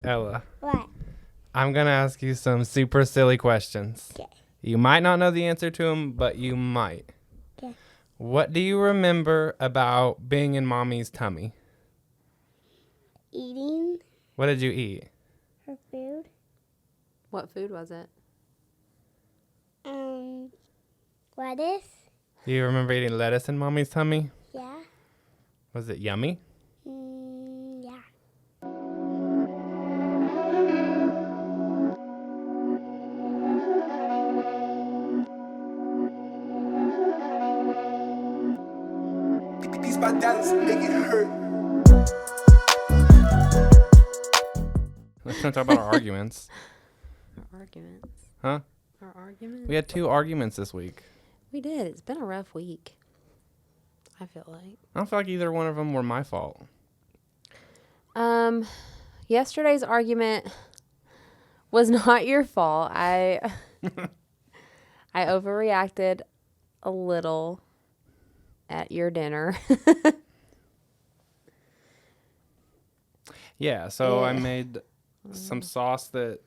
Ella, What? I'm going to ask you some super silly questions. Okay. You might not know the answer to them, but you might. Okay. What do you remember about being in Mommy's tummy? Eating What did you eat? her food. What food was it? Lettuce. Do you remember eating lettuce in Mommy's tummy? Yeah. Was it yummy? Yeah. These my dollars make it hurt. Let's not talk about our arguments. Our arguments. Huh? Our arguments? We had 2 arguments this week. We did. It's been a rough week, I feel like. I don't feel like either one of them were my fault. Yesterday's argument was not your fault. I overreacted a little at your dinner. Yeah, so I Yeah. made some sauce that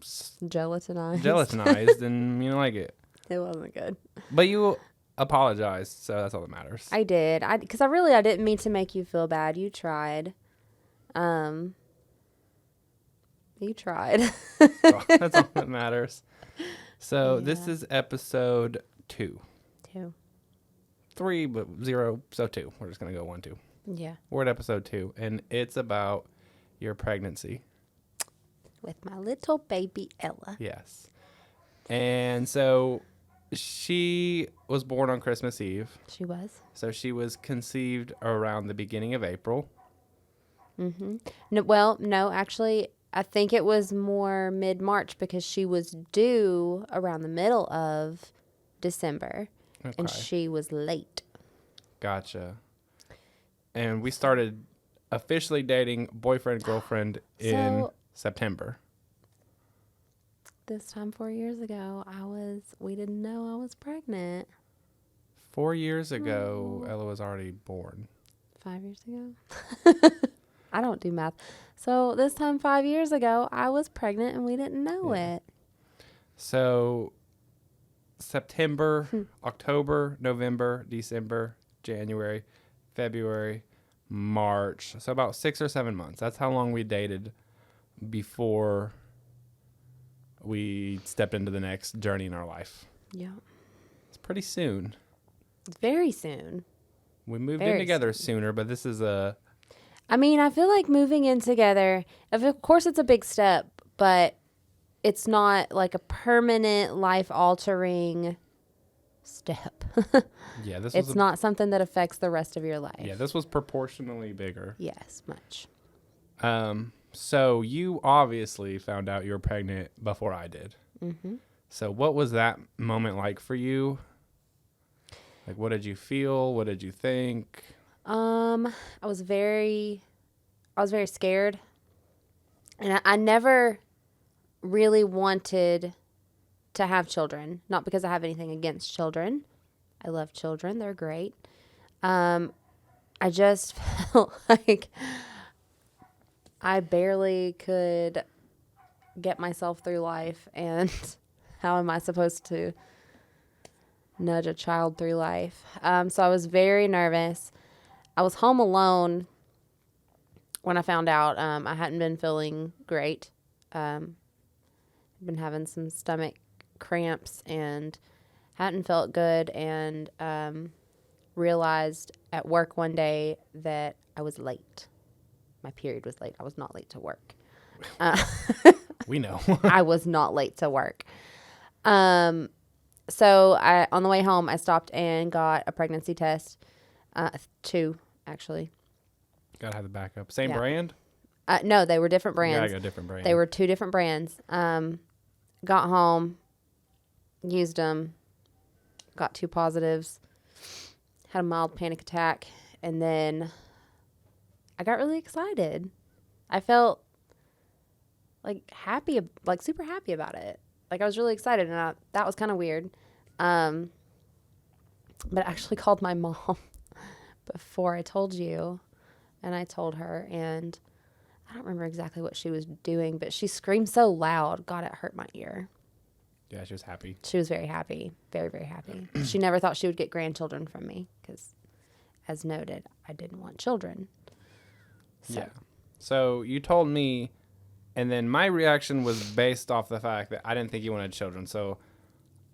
Gelatinized. and you didn't like it. It wasn't good. But you apologized, so that's all that matters. I did. Because I didn't mean to make you feel bad. You tried. You tried. That's all that matters. So this is episode 2. 2. 3, but 0, so 2. We're just going to go 1, 2. Yeah. We're at episode 2, and it's about your pregnancy. With my little baby Ella. Yes. And so she was born on Christmas Eve. She was. So she was conceived around the beginning of April. Mm-hmm. No, actually, I think it was more mid-March because she was due around the middle of December. Okay. And she was late. Gotcha. And we started officially dating boyfriend, girlfriend in September. This time 4 years ago, we didn't know I was pregnant. 4 years ago, Ella was already born. 5 years ago? I don't do math. So this time 5 years ago, I was pregnant and we didn't know it. So September, October, November, December, January, February, March. So about 6 or 7 months. That's how long we dated before we stepped into the next journey in our life. Yeah. It's pretty soon. It's very soon. We moved Very in together sooner, but this is I mean, I feel like moving in together, of course it's a big step, but it's not like a permanent life-altering step. yeah, It's not something that affects the rest of your life. Yeah, this was proportionally bigger. Yes, much. So you obviously found out you were pregnant before I did. Mm-hmm. So what was that moment like for you? Like, what did you feel? What did you think? I was very scared, and I never really wanted to have children. Not because I have anything against children. I love children; they're great. I just felt like I barely could get myself through life, and how am I supposed to nudge a child through life? So I was very nervous. I was home alone when I found out. I hadn't been feeling great. I'd been having some stomach cramps and hadn't felt good, and realized at work one day that I was late. My period was late. I was not late to work. We know. I was not late to work. So on the way home, I stopped and got a pregnancy test. 2, actually. Gotta have the backup. Same Yeah. brand? No, they were different brands. Gotta go different brand. They were 2 different brands. Got home, used them, got 2 positives, had a mild panic attack, and then I got really excited. I felt like happy, like super happy about it. Like I was really excited, and that was kind of weird. But I actually called my mom before I told you, and I told her, and I don't remember exactly what she was doing, but she screamed so loud. God, it hurt my ear. Yeah, she was happy. She was very happy. Very, very happy. She never thought she would get grandchildren from me because, as noted, I didn't want children. So. Yeah. So you told me, and then my reaction was based off the fact that I didn't think you wanted children. So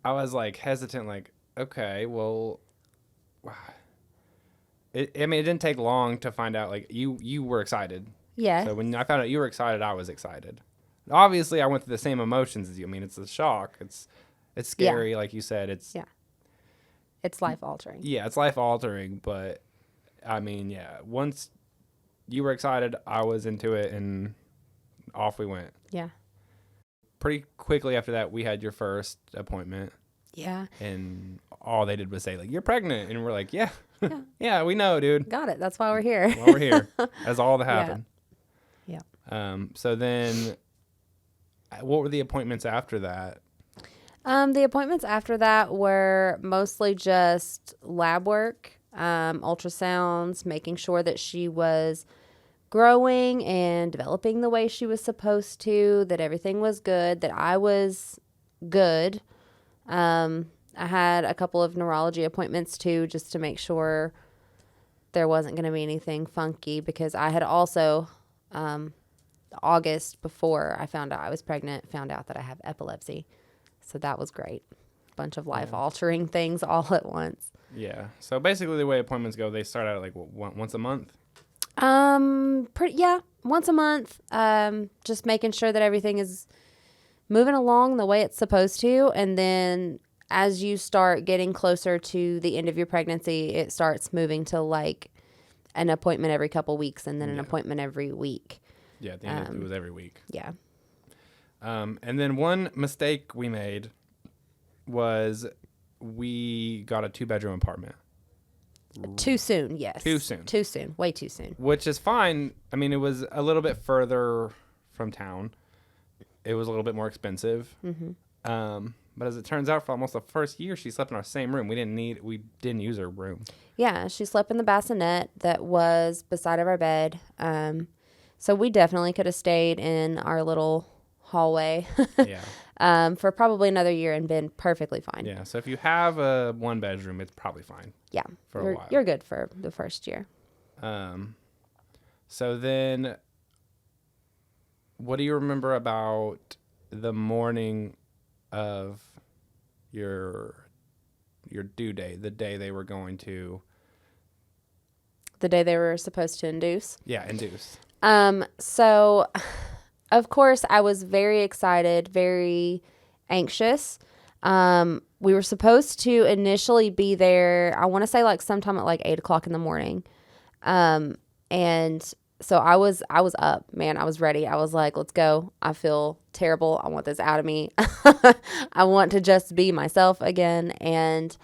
I was like hesitant, like, okay, well, it didn't take long to find out, like, you were excited. Yeah. So when I found out you were excited, I was excited. Obviously, I went through the same emotions as you. I mean, it's a shock. It's scary, like you said. It's life altering. Yeah, it's life altering. But I mean, yeah, once you were excited, I was into it, and off we went. Yeah. Pretty quickly after that, we had your first appointment. Yeah. And all they did was say, like, you're pregnant. And we're like, yeah, yeah, we know, dude. Got it. That's why we're here. Well, we're here. That's all that happened. Yeah. So then, what were the appointments after that? The appointments after that were mostly just lab work, ultrasounds, making sure that she was growing and developing the way she was supposed to, that everything was good, that I was good. I had a couple of neurology appointments too, just to make sure there wasn't going to be anything funky, because I had also, August before I found out I was pregnant, found out that I have epilepsy. So that was great. Bunch of life altering things all at once. Yeah. So basically the way appointments go, they start out like once a month? Once a month. Just making sure that everything is moving along the way it's supposed to. And then as you start getting closer to the end of your pregnancy, it starts moving to like an appointment every couple weeks and then an appointment every week. Yeah, at the end it was every week. Yeah. And then one mistake we made was we got a 2-bedroom apartment. Too soon, yes. Too soon. Too soon. Way too soon. Which is fine. I mean, it was a little bit further from town. It was a little bit more expensive. Mm-hmm. But as it turns out, for almost the first year, she slept in our same room. We didn't use her room. Yeah, she slept in the bassinet that was beside of our bed. So we definitely could have stayed in our little hallway for probably another year and been perfectly fine. Yeah, so if you have a 1-bedroom, it's probably fine. Yeah, for a while. You're good for the first year. So then, what do you remember about the morning of your due date, the day they were going to... The day they were supposed to induce? Yeah, induce. So, of course, I was very excited, very anxious. We were supposed to initially be there, I want to say like sometime at like 8 o'clock in the morning. And so I was up, man. I was ready. I was like, let's go. I feel terrible. I want this out of me. I want to just be myself again. And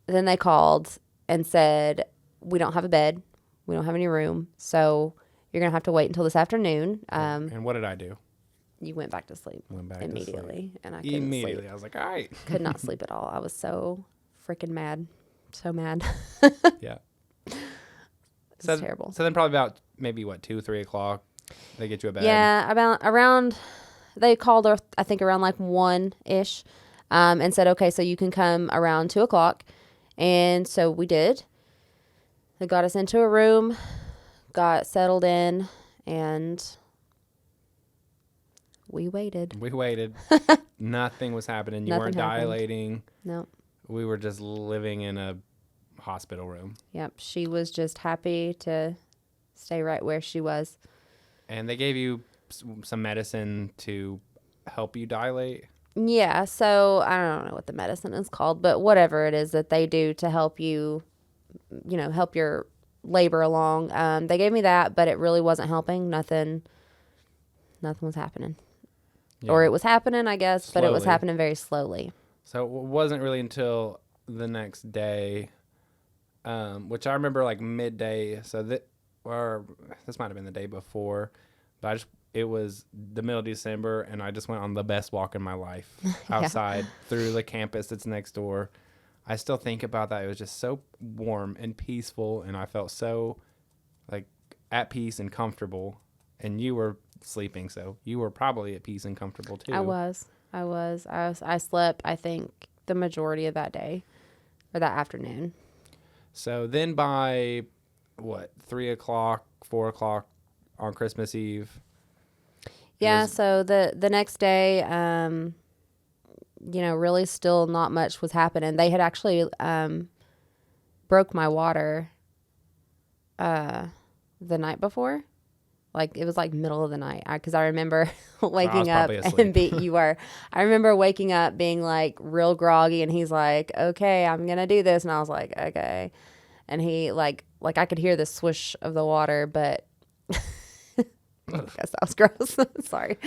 then they called and said, we don't have a bed. We don't have any room. So you're going to have to wait until this afternoon. And what did I do? You went back to sleep immediately. And I couldn't Immediately. sleep. I was like, all right. Could not sleep at all. I was so freaking mad. So mad. Yeah. It was terrible. So then probably about maybe 2, 3 o'clock, they get you a bed. Yeah, around they called her, I think around like 1-ish, and said, okay, so you can come around 2 o'clock. And so we did. They got us into a room, got settled in, and we waited. We waited. Nothing was happening. You weren't dilating. No. We were just living in a hospital room. Yep. She was just happy to stay right where she was. And they gave you some medicine to help you dilate? Yeah. So I don't know what the medicine is called, but whatever it is that they do to help you, help your labor along. They gave me that, but it really wasn't helping. Nothing was happening. Yeah. Or it was happening, I guess, slowly. But it was happening very slowly. So it wasn't really until the next day, which I remember like midday. So this might have been the day before, but it was the middle of December, and I just went on the best walk in my life outside through the campus that's next door. I still think about that. It was just so warm and peaceful, and I felt so like at peace and comfortable. and you were sleeping, so you were probably at peace and comfortable too. I slept, I think, the majority of that day or that afternoon. So then by what, 3 o'clock, 4 o'clock on Christmas Eve? Yeah. was- So the next day, really still not much was happening. They had actually broke my water the night before. Like, it was like middle of the night, because I remember waking up probably and asleep. I remember waking up being like real groggy, and he's like, okay, I'm gonna do this, and I was like, okay, and he like I could hear the swoosh of the water, but I guess that was gross. Sorry.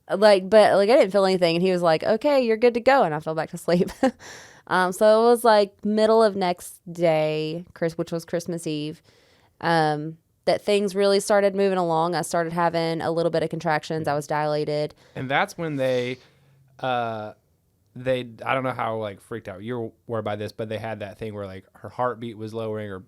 But I didn't feel anything, and he was like, okay, you're good to go, and I fell back to sleep. So it was like middle of next day, which was Christmas Eve, that things really started moving along. I started having a little bit of contractions. I was dilated. And that's when they I don't know how like freaked out you were by this, but they had that thing where like her heartbeat was lowering or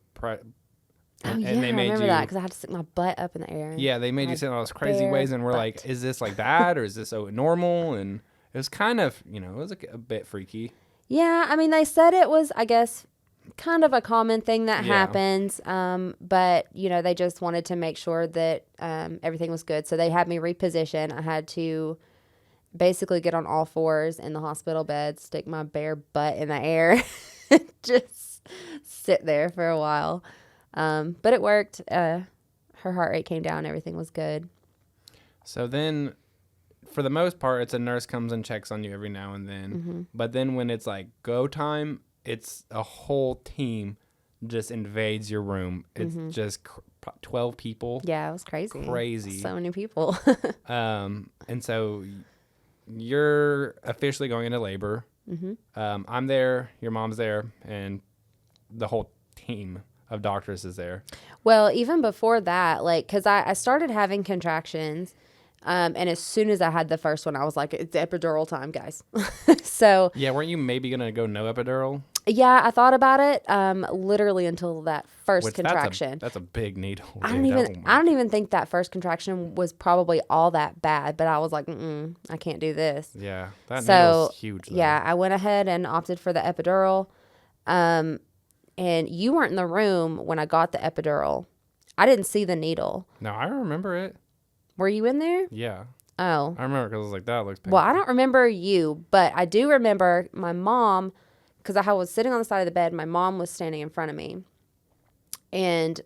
And they I made remember you that because I had to stick my butt up in the air. yeah, they made you My sit in all those crazy bare ways, and we're butt. like, is this like bad or is this so normal? And it was kind of, it was a bit freaky. Yeah, I mean, they said it was, I guess, kind of a common thing that Yeah. happens. But they just wanted to make sure that everything was good. So they had me reposition. I had to basically get on all fours in the hospital bed, stick my bare butt in the air, just sit there for a while. But it worked. Her heart rate came down. Everything was good. So then, for the most part, it's a nurse comes and checks on you every now and then. Mm-hmm. But then when it's like go time, it's a whole team just invades your room. It's just 12 people. Yeah, it was crazy. Crazy. So many people. And so you're officially going into labor. I'm there, your mom's there, and the whole team of doctors is there. Well, even before that, because I started having contractions, and as soon as I had the first one, I was like, it's epidural time, guys. So, Yeah, weren't you maybe going to go no epidural? yeah, I thought about it literally until that first Which contraction. That's a big needle. I dude. don't even think that first contraction was probably all that bad, but I was like, I can't do this. Yeah, that So, needle's huge. Though. yeah, I went ahead and opted for the epidural. And you weren't in the room when I got the epidural. I didn't see the needle. No, I remember it. Were you in there? Yeah, Oh. I remember because I was like, that looks painful. Well, I don't remember you, but I do remember my mom, because I was sitting on the side of the bed. My mom was standing in front of me. And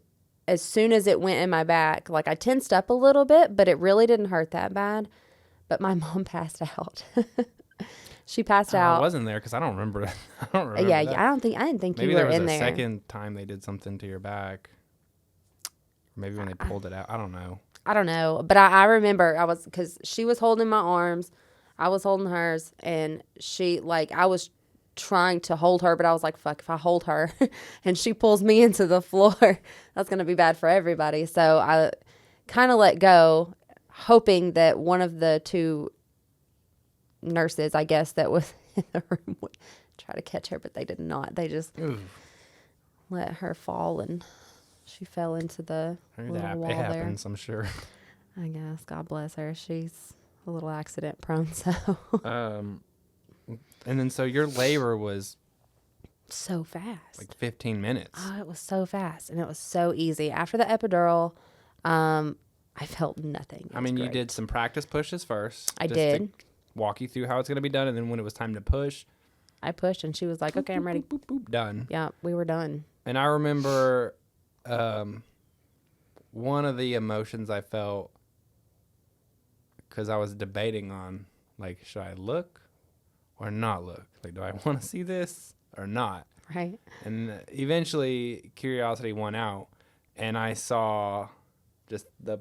as soon as it went in my back, like I tensed up a little bit, but it really didn't hurt that bad. But my mom passed out. She passed I out. wasn't there because I don't remember. I don't remember. Yeah, that. I didn't think Maybe you were there was in a there. second time they did something to your back. Maybe when they pulled it out. I don't know. I don't know, but I remember because she was holding my arms, I was holding hers, and I was trying to hold her, but I was like, fuck, if I hold her and she pulls me into the floor, that's going to be bad for everybody. So I kind of let go, hoping that one of the two nurses, I guess, that was in the room would try to catch her, but they did not. They just let her fall, and she fell into the little wall It there. happens, I'm sure. I guess. God bless her. She's a little accident prone, so. And then so your labor was So fast. like 15 minutes. Oh, it was so fast, and it was so easy. After the epidural, I felt nothing. It I was mean, you great. did some practice pushes first. I just did. To walk you through how it's going to be done. And then when it was time to push, I pushed, and she was like, okay, I'm ready. boop, boop, done. Yeah, we were done. And I remember one of the emotions I felt because I was debating on, like, should I look or not look? Like, do I want to see this or not? Right? And eventually curiosity won out, and I saw just the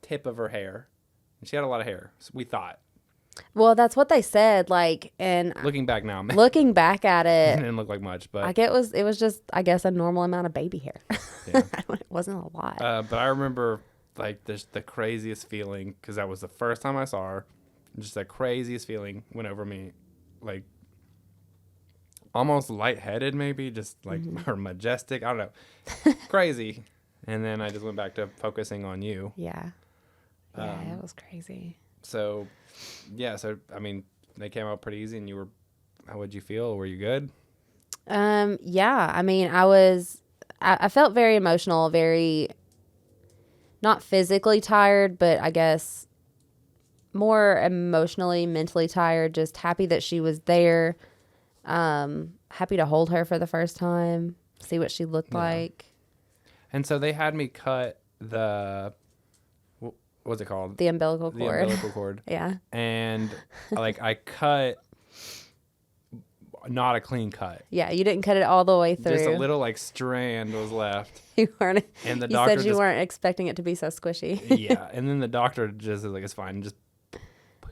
tip of her hair. And she had a lot of hair, so we thought. Well, that's what they said. And Looking back now, man, looking back at it it, didn't look like much, but it was just, I guess, a normal amount of baby hair. Yeah. It wasn't a lot. But I remember like the craziest feeling because that was the first time I saw her. Just the craziest feeling went over me, like almost lightheaded, maybe just like or majestic. I don't know, crazy. And then I just went back to focusing on you. Yeah. Yeah, it was crazy. So, yeah. So, I mean, they came out pretty easy and how would you feel? Were you good? Yeah, I mean, I felt very emotional, very, not physically tired, but I guess more emotionally, mentally tired, just happy that she was there. Happy to hold her for the first time, see what she looked like. And so they had me cut what's it called? The umbilical The cord. umbilical cord. Yeah. And like I cut not a clean cut. Yeah, you didn't cut it all the way through. Just a little like strand was left. You weren't. And the you doctor said you just, weren't expecting it to be so squishy. yeah. And then the doctor just is like, it's fine. Just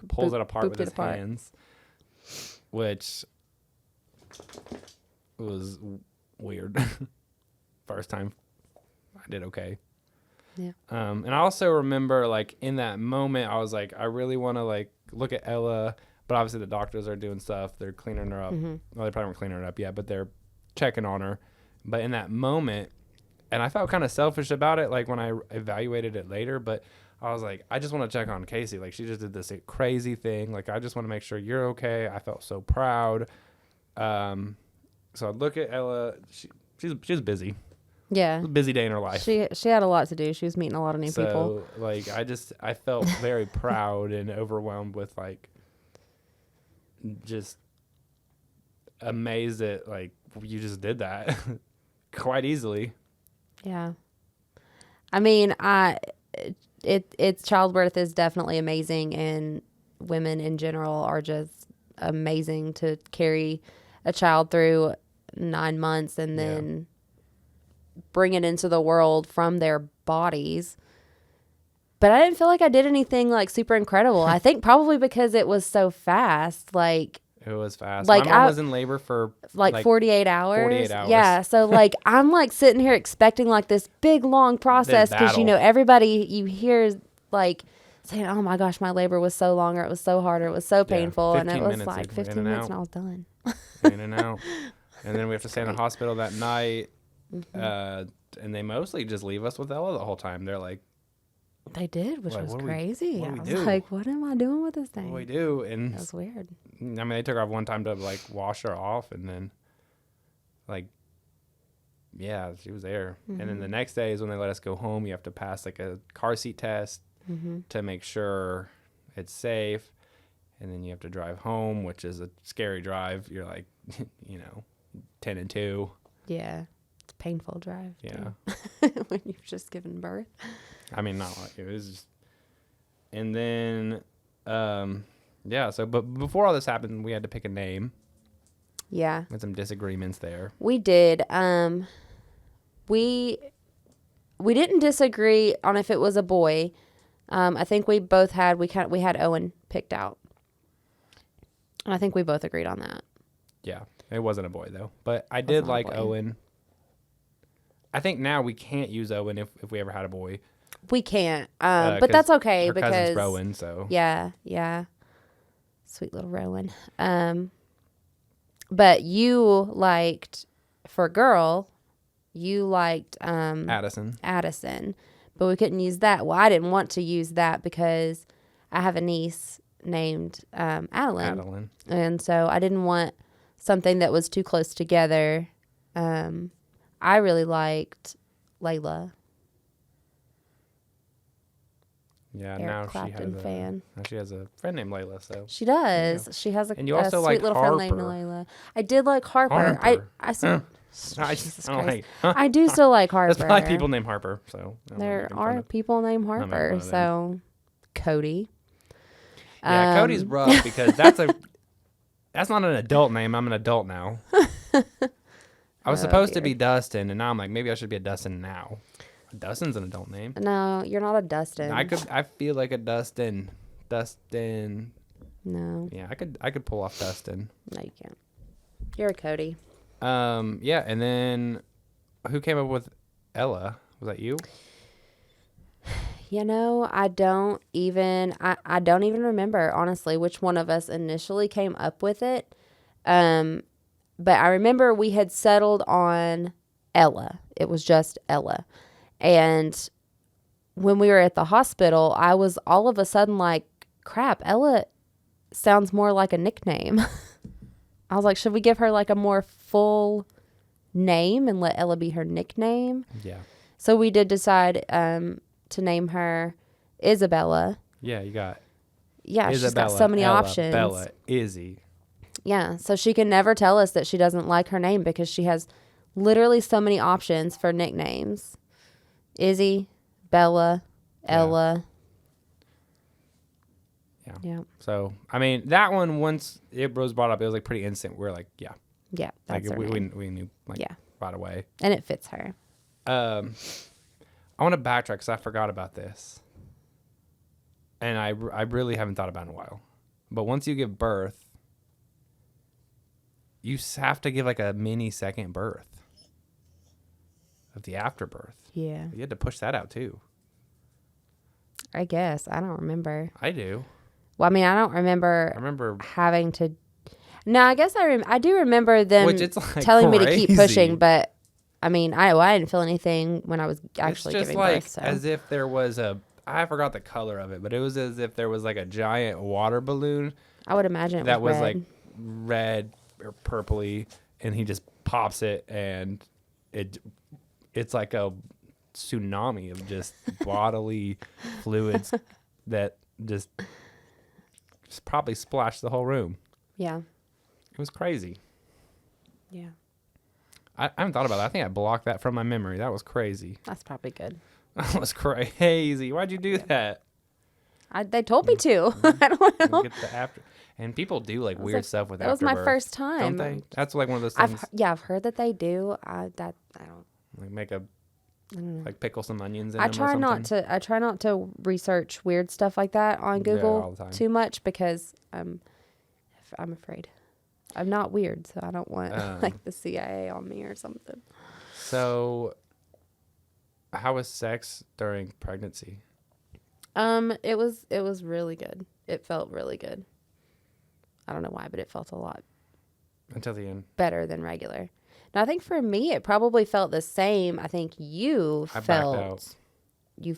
pulls it apart with his hands, which was weird. First time I did okay. Yeah. And I also remember like in that moment, I was like, I really want to like look at Ella, but obviously the doctors are doing stuff. They're cleaning her up. Mm-hmm. Well, they probably weren't cleaning her up yet, but they're checking on her. But in that moment, and I felt kind of selfish about it, like when I evaluated it later, but I was like, I just want to check on Kaysi. Like, she just did this crazy thing. Like, I just want to make sure you're okay. I felt so proud. So I'd look at Ella. She's busy. Yeah. It was a busy day in her life. She had a lot to do. She was meeting a lot of new people. So, like, I felt very proud and overwhelmed with, like, just amazed that, like, you just did that quite easily. Yeah. I mean, it's childbirth is definitely amazing, and women in general are just amazing to carry a child through 9 months and then bring it into the world from their bodies. But I didn't feel like I did anything like super incredible. I think probably because it was so fast. Like, it was fast. Like, My mom was in labor for like 48 hours. 48 hours. Yeah. So like I'm like sitting here expecting like this big long process, because you know everybody you hear is like saying, "Oh my gosh, my labor was so long, or it was so hard, or it was so painful," and it was like 15 minutes and I was done. In and out. And then we have to stay in the hospital that night. And they mostly just leave us with Ella the whole time. They're like, they did, which like, was what do crazy. we I was do? like, what am I doing with this thing? what do we do? And That was weird. I mean, they took her off one time to like wash her off, and then like, yeah, she was there. And then the next day is when they let us go home. You have to pass like a car seat test to make sure it's safe. And then you have to drive home, which is a scary drive. You're like, 10 and 2. Yeah. It's a painful drive. Yeah. Too, when you've just given birth. I mean, not like it was just. And then, so, but before all this happened, we had to pick a name. Yeah. We had some disagreements there. We did. We didn't disagree on if it was a boy. I think we both had we had Owen picked out. And I think we both agreed on that. Yeah, it wasn't a boy though, but I did like boy. Owen. I think now we can't use Owen if we ever had a boy. We can't. But that's okay her because cousin's Rowan, so yeah. Sweet little Rowan. But you liked, for girl, you liked Addison, but we couldn't use that. Well, I didn't want to use that because I have a niece named Adeline. And so I didn't want something that was too close together. I really liked Layla. Yeah, Eric now Clapton fan. she has a friend named Layla. So She does. Yeah. She has a, and you also a like sweet little Harper. friend named Layla. I did like Harper. I still, Jesus I don't Christ. like, I do still like Harper. There's probably people named Harper. So there are people named Harper. So Cody. Yeah, Cody's rough because that's not an adult name. I'm an adult now. I was supposed to be Dustin, and now I'm like, maybe I should be a Dustin now. Dustin's an adult name. No, you're not a Dustin. I feel like a Dustin. Dustin. No. Yeah, I could pull off Dustin. No, you can't. You're a Cody. Yeah, and then who came up with Ella? Was that you? I don't even remember honestly which one of us initially came up with it. But I remember we had settled on Ella. It was just Ella. And when we were at the hospital, I was all of a sudden like, crap, Ella sounds more like a nickname. I was like, should we give her like a more full name and let Ella be her nickname? Yeah. So we did decide to name her Isabella. Yeah, you got Yeah, she's got Isabella, so many Ella, options. Bella, Izzy. Yeah, so she can never tell us that she doesn't like her name because she has literally so many options for nicknames. Izzy, Bella, Yeah. Ella. Yeah. Yeah. So, I mean, that one, once it was brought up, it was like pretty instant. We are like, yeah. Yeah, Like, that's her we name. knew, like, Yeah. right away. And it fits her. I want to backtrack because I forgot about this. And I really haven't thought about it in a while. But once you give birth, you have to give like a mini second birth of the afterbirth. Yeah. You had to push that out too. I guess. I don't remember. I do. Well, I mean, I don't remember I remember. having to. No, I guess I do remember them Which it's like telling me to keep crazy. pushing, but I mean, I didn't feel anything when I was actually it's just giving like birth. So. as if there was I forgot the color of it, but it was as if there was like a giant water balloon I would imagine it that was red. like red or purpley, and he just pops it, and it's like a tsunami of just bodily fluids that just probably splashed the whole room. Yeah. It was crazy. Yeah. I haven't thought about that. I think I blocked that from my memory. That was crazy. That's probably good. That was crazy. Why'd you do that? They told me to. I don't know. Get the after, and people do like weird like- stuff with That was my afterbirth, first don't time. they? That's like one of those things. I've heard that they do. I don't. Like make like pickle some onions in I them or try something. I try not to research weird stuff like that on all Google the time. too much because I'm afraid. I'm not weird, so I don't want like the CIA on me or something. So, how was sex during pregnancy? It was really good. It felt really good. I don't know why, but it felt a lot Until the end. better than regular. Now I think for me it probably felt the same. I think you I backed out.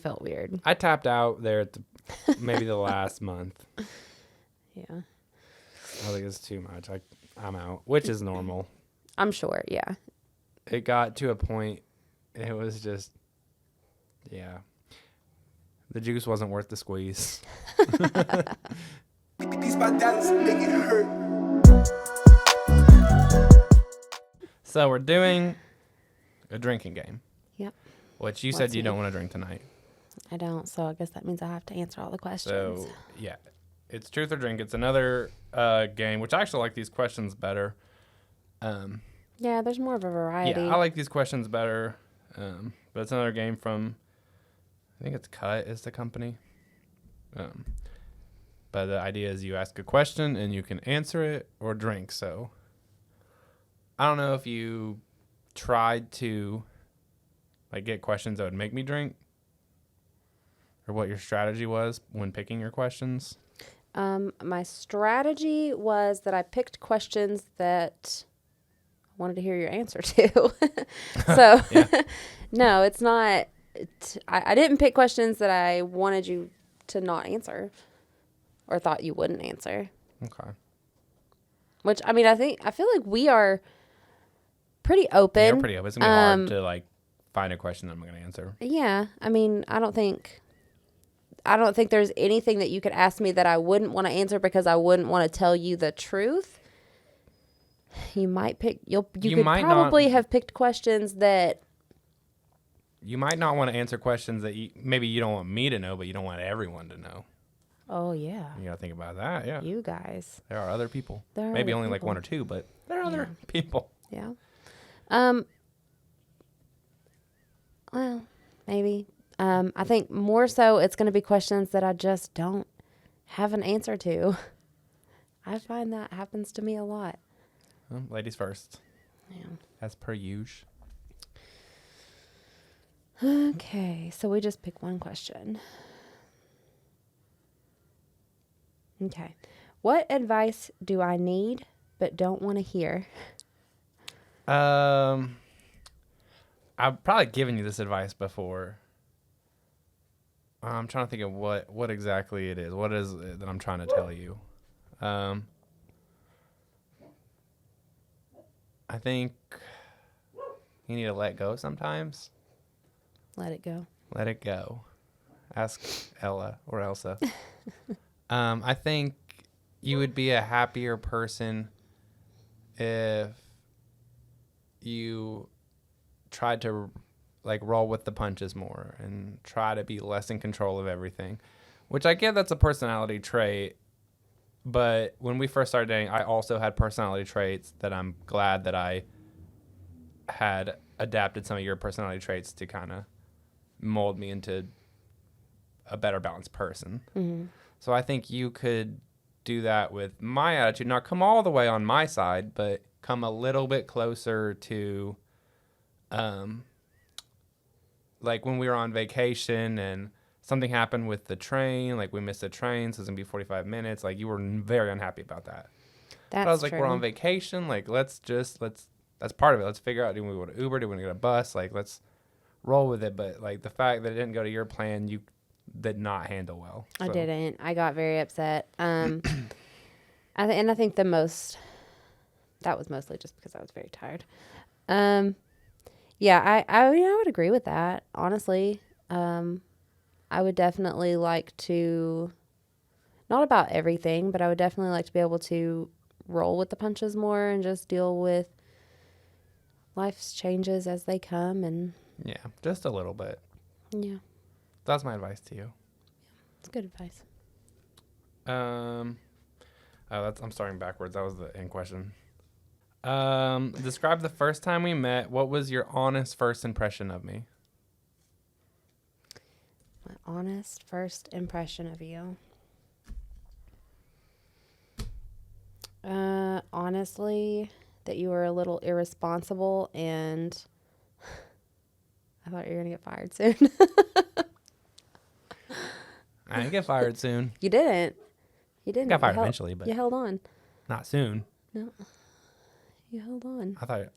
felt weird. I tapped out there at maybe the last month. Yeah. I think it's too much. I'm out, which is normal. I'm sure, yeah. It got to a point, it was just, yeah. The juice wasn't worth the squeeze. These my dollars make it hurt. So we're doing a drinking game, Yep. which you Let's said you see. don't want to drink tonight. I don't, so I guess that means I have to answer all the questions. So, yeah. It's truth or drink. It's another game, which I actually like these questions better. Yeah, there's more of a variety. Yeah, I like these questions better. But it's another game from, I think it's Cut is the company. But the idea is you ask a question and you can answer it or drink. So I don't know if you tried to like get questions that would make me drink or what your strategy was when picking your questions. My strategy was that I picked questions that I wanted to hear your answer to. So, no, it's not. I didn't pick questions that I wanted you to not answer or thought you wouldn't answer. Okay. Which, I mean, I feel like we are pretty open. Yeah, we're pretty open. It's going to be hard to like find a question that I'm going to answer. Yeah. I mean, I don't think there's anything that you could ask me that I wouldn't want to answer because I wouldn't want to tell you the truth. You might pick, you could might probably not- have picked questions that, You might not want to answer questions that maybe you don't want me to know, but you don't want everyone to know. oh yeah, You got to think about that. Yeah. you guys. There are other people. There are Maybe other only like people. one or two, but there are other people. Yeah. Well, maybe. I think more so it's going to be questions that I just don't have an answer to. I find that happens to me a lot. Well, ladies first, Yeah. as per usual. Okay, so we just pick one question. Okay. What advice do I need but don't want to hear? I've probably given you this advice before. I'm trying to think of what exactly it is. What is it that I'm trying to tell you? I think you need to let go sometimes. Let it go. Let it go. Ask Ella or Elsa. I think you would be a happier person if you tried to like roll with the punches more and try to be less in control of everything, which I get that's a personality trait. But when we first started dating, I also had personality traits that I'm glad that I had adapted some of your personality traits to kind of mold me into a better balanced person. Mm-hmm. So I think you could do that with my attitude. Not come all the way on my side, but come a little bit closer to, like when we were on vacation and something happened with the train, like we missed the train, so it's gonna be 45 minutes. Like you were very unhappy about that. That's But I was like, true. we're on vacation. Like let's that's part of it. Let's figure out, do we want to Uber? Do we want to get a bus? Like let's roll with it. But like the fact that it didn't go to your plan, you did not handle well. I So, didn't. I got very upset. I think that was mostly just because I was very tired. Yeah, I mean, I would agree with that, honestly. I would definitely like to, not about everything, but I would definitely like to be able to roll with the punches more and just deal with life's changes as they come. And yeah, just a little bit. yeah, That's my advice to you. it's good advice. I'm starting backwards. That was the end question. Describe the first time we met. What was your honest first impression of me? My honest first impression of you. Honestly, that you were a little irresponsible, and I thought you were gonna get fired soon. I didn't get fired soon. You didn't. You didn't. Got fired You held- eventually, but you held on. not soon. No, you held on. I thought.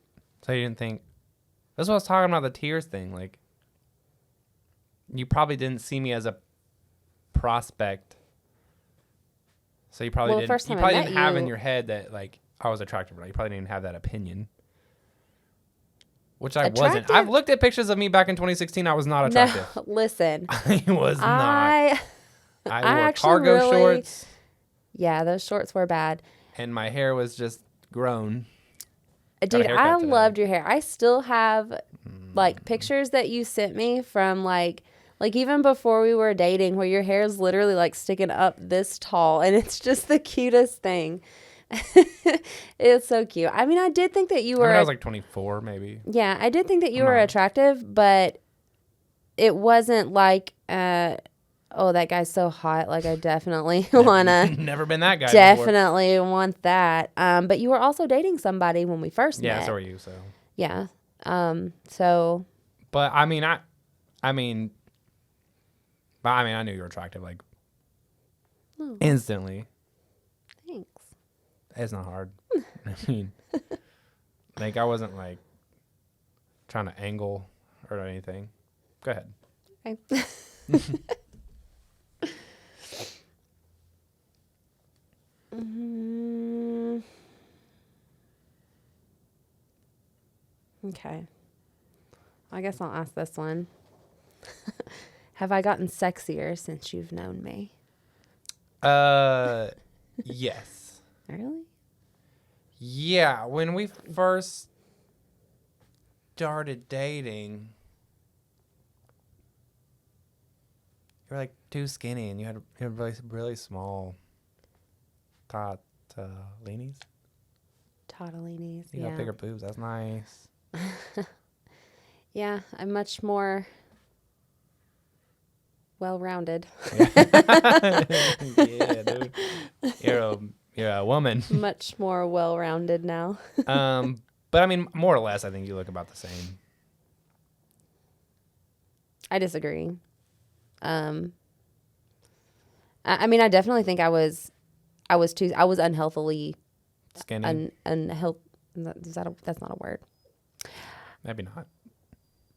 So you didn't think. That's what I was talking about, the tears thing. Like, you probably didn't see me as a prospect. So you probably Well, the didn't. first You time I probably met didn't have in you- your head that like I was attractive, right? You probably didn't have that opinion. Which I wasn't. Attractive? I've looked at pictures of me back in 2016. I was not attractive. No, listen. I was not. I I I wore actually cargo really- shorts, yeah, those shorts were bad. and my hair was just grown. Dude, haircut I today. loved your hair. I still have like pictures that you sent me from like even before we were dating, where your hair is literally like sticking up this tall, and it's just the cutest thing. It's so cute. I mean, I did think that you were. I was like 24, maybe. Yeah, I did think that you I'm were not. attractive, but it wasn't like, oh, that guy's so hot. Like, I definitely wanna. Never been that guy before. Definitely want that. But you were also dating somebody when we first Yeah, met. so are you. So, Yeah. So but I mean, I knew you were attractive, like Oh. instantly. thanks. It's not hard. I mean, like I wasn't like trying to angle or anything. Go ahead. Okay. Mm. Okay. I guess I'll ask this one. Have I gotten sexier since you've known me? Yes. Really? Yeah, when we first started dating, you were like too skinny, and you had really, really small leanies. Toddlinies. You Yeah. got bigger boobs. That's nice. Yeah, I'm much more well-rounded. Yeah, dude. You're a woman. Much more well-rounded now. But I mean, more or less, I think you look about the same. I disagree. I mean, I definitely think I was unhealthily Skinny. unhealth. That's not a word. Maybe not.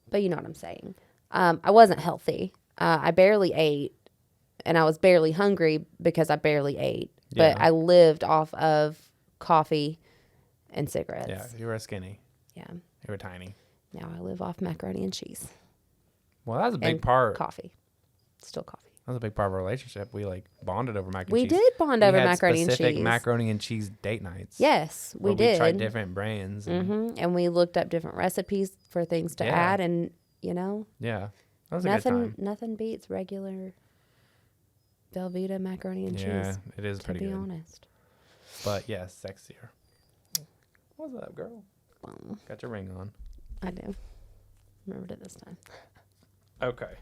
but you know what I'm saying. I wasn't healthy. I barely ate, and I was barely hungry because I barely ate. Yeah. But I lived off of coffee and cigarettes. Yeah, you were skinny. Yeah. You were tiny. Now I live off macaroni and cheese. Well, that was a big And part. coffee. Still coffee. That was a big part of our relationship. We like bonded over mac and We cheese. did bond over We had macaroni and specific cheese. macaroni and cheese date nights. Yes, we where did. We tried different brands. And And we looked up different recipes for things to Yeah. add, and you know, yeah, that was a good time. nothing beats regular Velveeta macaroni and Yeah, cheese. it is To pretty be good. honest. But yes, sexier. What's up, girl? Got your ring on. I do. Remembered it this time. Okay.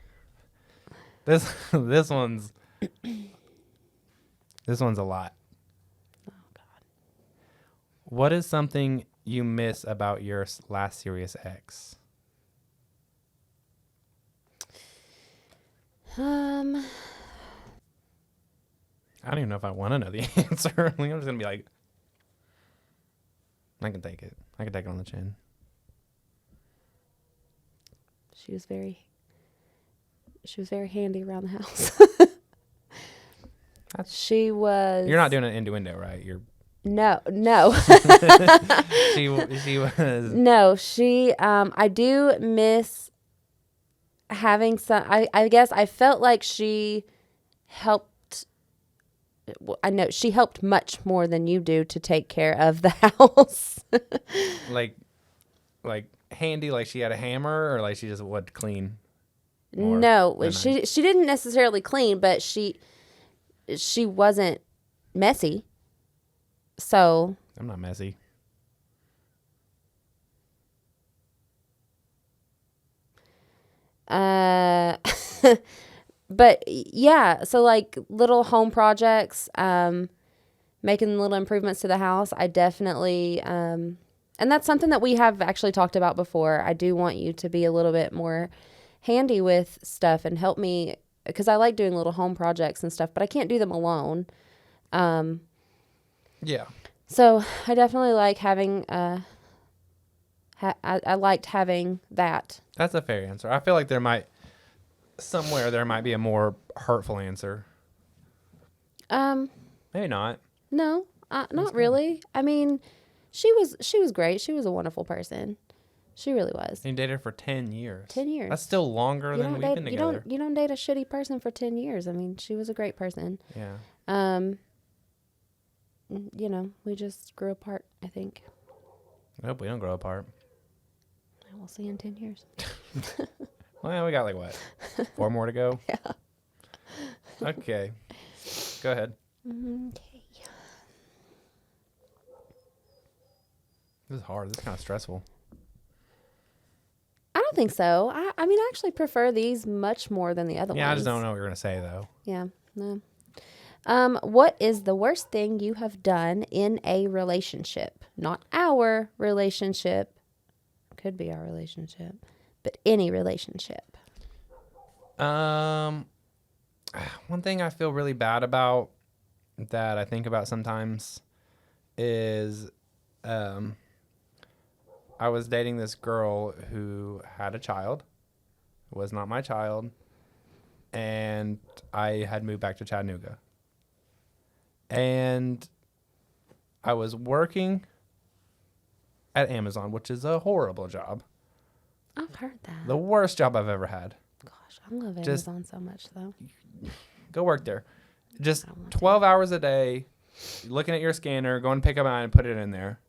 This one's a lot. Oh God. What is something you miss about your last serious ex? Um. I don't even know if I want to know the answer. Like, I'm just gonna be like, I can take it. I can take it on the chin. She was very handy around the house. She was. You're not doing an innuendo, right? You're. No. She was. No, she. I do miss having some. I guess I felt like she helped. Well, I know she helped much more than you do to take care of the house. like handy, like she had a hammer, or like she just would clean. more No, than she didn't necessarily clean, but she wasn't messy. So I'm not messy. but yeah, so like little home projects, making little improvements to the house. I definitely, and that's something that we have actually talked about before. I do want you to be a little bit more handy with stuff and help me, because I like doing little home projects and stuff, but I can't do them alone. Yeah. So I definitely like having, I liked having that. That's a fair answer. I feel like there might be a more hurtful answer. Maybe not. No, not really. I mean, she was great. She was a wonderful person. She really was. You dated her for 10 years. 10 years. That's still longer than we've been together. You don't date a shitty person for 10 years. I mean, she was a great person. Yeah. You know, we just grew apart, I think. I hope we don't grow apart. We'll see in 10 years. Well, we got like what? 4 more to go? Yeah. Okay. Go ahead. Okay. This is hard. This is kind of stressful. I don't think so. I mean, I actually prefer these much more than the other ones. Yeah, I just don't know what you're going to say, though. Yeah, no. What is the worst thing you have done in a relationship? Not our relationship. Could be our relationship, but any relationship. One thing I feel really bad about that I think about sometimes is I was dating this girl who had a child. It was not my child. And I had moved back to Chattanooga. And I was working at Amazon, which is a horrible job. I've heard that. The worst job I've ever had. Gosh, I love Just- Amazon so much, though. Go work there. Just I don't want 12 hours a day, looking at your scanner, going to pick up an item, put it in there,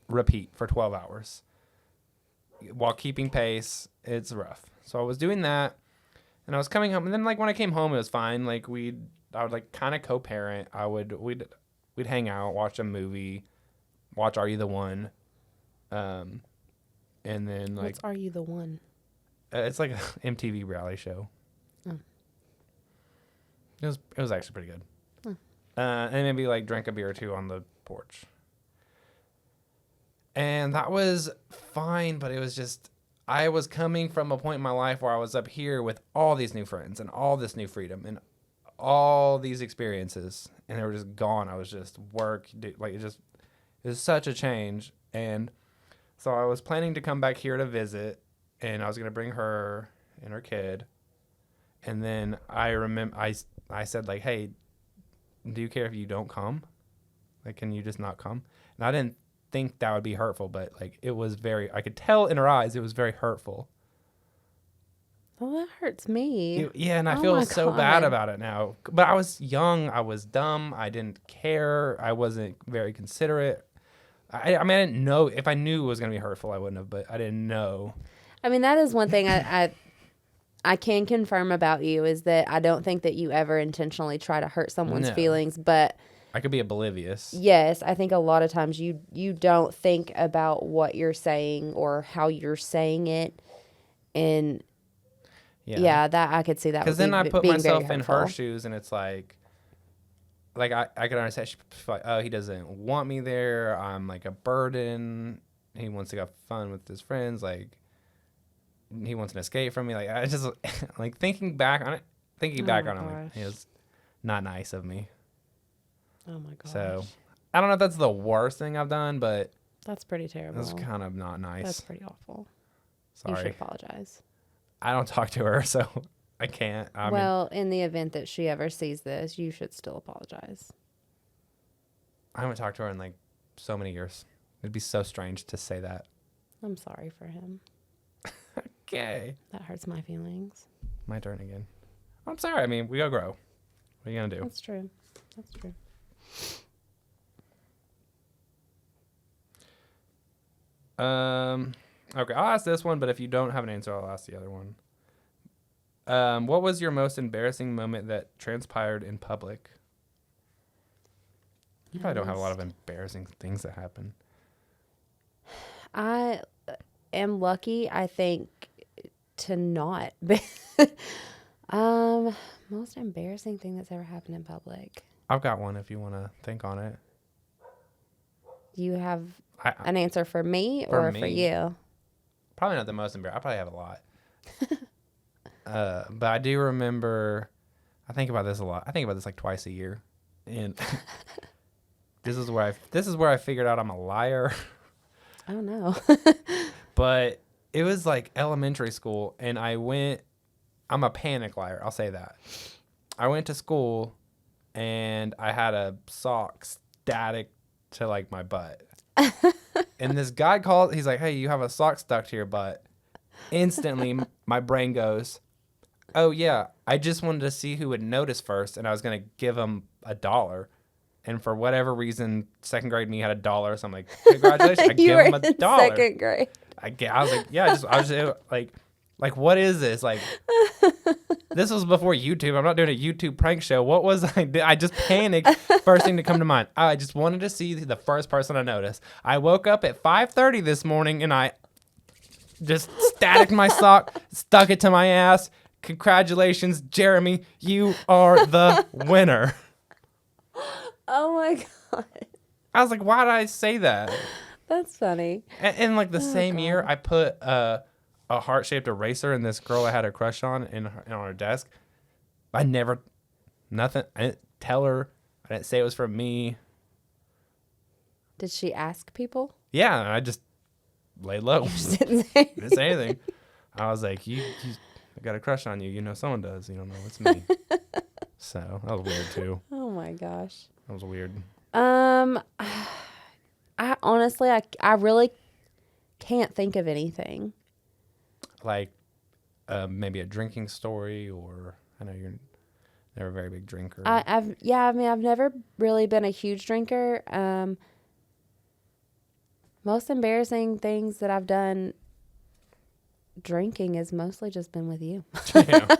repeat for 12 hours while keeping pace. It's rough. So I was doing that, and I was coming home, and then like when I came home, it was fine. Like I would like kind of co-parent. We'd hang out, watch a movie, watch Are You the One, and then like What's Are You the One? it's like an MTV reality show. Oh. It was actually pretty good. Oh. And maybe like drank a beer or two on the porch. And that was fine, but it was just, I was coming from a point in my life where I was up here with all these new friends and all this new freedom and all these experiences, and they were just gone. I was just it was such a change. And so I was planning to come back here to visit, and I was gonna bring her and her kid, and then I remember I said like, hey, do you care if you don't come? Like, can you just not come? And I didn't think that would be hurtful, but like it was I could tell in her eyes it was very hurtful. Well, that hurts me. Yeah, and I Oh feel my so bad God. about it now. But I was young, I was dumb, I didn't care, I wasn't very considerate. I mean, I didn't know. If I knew it was going to be hurtful, I wouldn't have, but I didn't know. I mean, that is one thing I can confirm about you is that I don't think that you ever intentionally try to hurt someone's No. feelings, but I could be oblivious. yes, I think a lot of times you don't think about what you're saying or how you're saying it, and yeah, that I could see that. Because then I put being myself very in her hurtful. shoes, and it's like I could understand. She's like, oh, he doesn't want me there. I'm like a burden. He wants to have fun with his friends. Like, he wants an escape from me. Like, I just like thinking back on it. Thinking back on it, like, it was not nice of me. Oh my gosh. So I don't know if that's the worst thing I've done, but That's pretty terrible. it was kind of not nice. That's pretty awful. Sorry. You should apologize. I don't talk to her, so I can't. I mean, Well, in the event that she ever sees this, you should still apologize. I haven't talked to her in like so many years. It'd be so strange to say that. I'm sorry for him. Okay. That hurts my feelings. My turn again. I'm sorry. I mean, we gotta grow. What are you gonna do? That's true. That's true. Okay, I'll ask this one, but if you don't have an answer, I'll ask the other one. What was your most embarrassing moment that transpired in public? You probably don't have a lot of embarrassing things that happen. I am lucky, I think, to not be. Most embarrassing thing that's ever happened in public. I've got one if you want to think on it. You have I an answer for me For or for me. you? probably not the most embarrassing. I probably have a lot. But I do remember, I think about this a lot. I think about this like twice a year. And this is where I figured out I'm a liar. I don't know. But it was like elementary school, and I'm a panic liar. I'll say that. I went to school, and I had a sock static to like my butt. And this guy called, he's like, hey, you have a sock stuck to your butt. Instantly, my brain goes, oh yeah, I just wanted to see who would notice first, and I was going to give him $1. And for whatever reason, second grade me had $1, so I'm like, congratulations, I You give were him in $1. second grade. I was like, yeah, I was like, what is this? Like, this was before YouTube. I'm not doing a YouTube prank show. What was I just panicked. First thing to come to mind. I just wanted to see the first person I noticed. I woke up at 5:30 this morning, and I just staticked my sock, stuck it to my ass. Congratulations, Jeremy. You are the winner. Oh my God. I was like, why did I say that? That's funny. And like the same year, I put a heart-shaped eraser in this girl I had a crush on on her desk. Nothing. I didn't tell her. I didn't say it was for me. Did she ask people? Yeah, and I just laid low. Didn't say Didn't say anything. I was like, I got a crush on you. You know someone does. You don't know it's me. So that was weird too. Oh my gosh. That was weird. I honestly, I really can't think of anything. Like maybe a drinking story, or I know you're never a very big drinker. I've never really been a huge drinker. Most embarrassing things that I've done drinking has mostly just been with you. Yeah.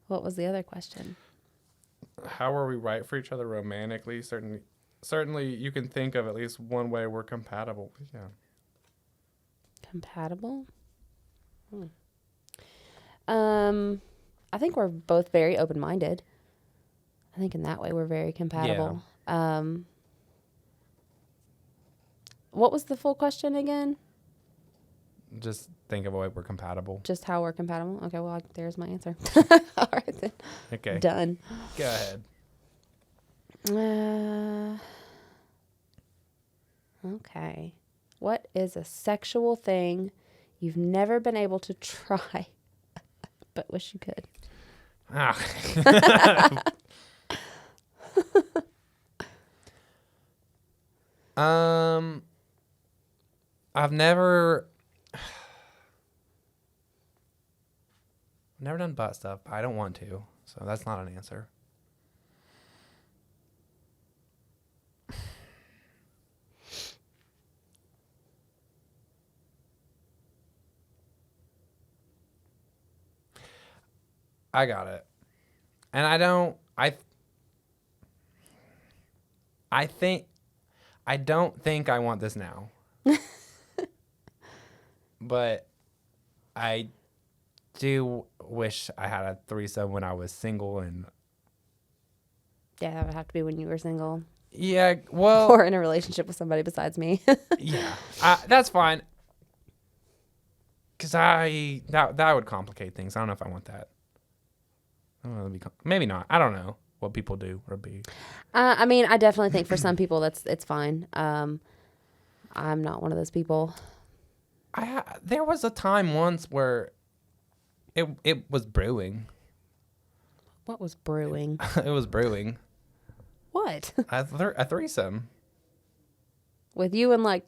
What was the other question? How are we right for each other romantically? Certainly, you can think of at least one way we're compatible. Yeah. Compatible? I think we're both very open-minded. I think in that way we're very compatible. What was the full question again? Just think of a way we're compatible. Just how we're compatible? Okay, well, there's my answer. All right, then. Okay. Done. Go ahead. Okay. What is a sexual thing you've never been able to try, but wish you could? Ah. I've never done butt stuff. But I don't want to, so that's not an answer. I got it. And I don't think I want this now. But I do wish I had a threesome when I was single and Yeah, that would have to be when you were single yeah, well, or in a relationship with somebody besides me. yeah. That's fine. Cuz that would complicate things. I don't know if I want that. I don't know, maybe not. I don't know what people do or be. I mean, I definitely think for some people it's fine. I'm not one of those people. There was a time once where it was brewing. What was brewing? It was brewing. What? A threesome. With you and like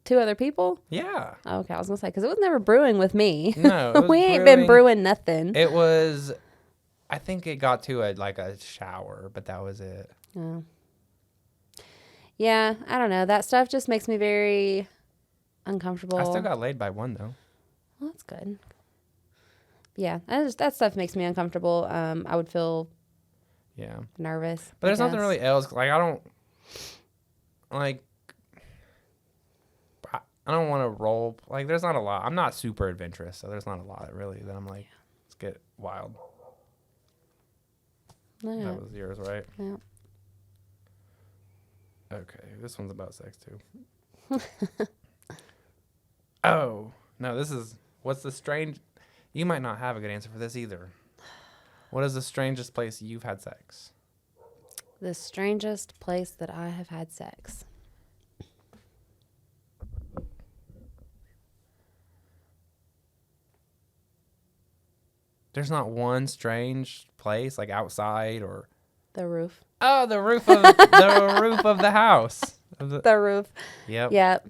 2 other people? Yeah. Okay, I was gonna say because it was never brewing with me. No, it was we ain't been brewing nothing. It was. I think it got to a shower, but that was it. Oh. Yeah, I don't know. That stuff just makes me very uncomfortable. I still got laid by one though. Well, that's good. Yeah, that stuff makes me uncomfortable. I would feel nervous. But there's nothing really else. Like I don't like. I don't want to roll. Like there's not a lot. I'm not super adventurous, so there's not a lot really that I'm like, let's get wild. Yeah. That was yours, right? Yeah. Okay, this one's about sex too. Oh no, what's the strange? You might not have a good answer for this either. What is the strangest place you've had sex? The strangest place that I have had sex. There's not one strange place like outside or The roof. oh the roof of the roof of the house. The roof. Yep. Yep.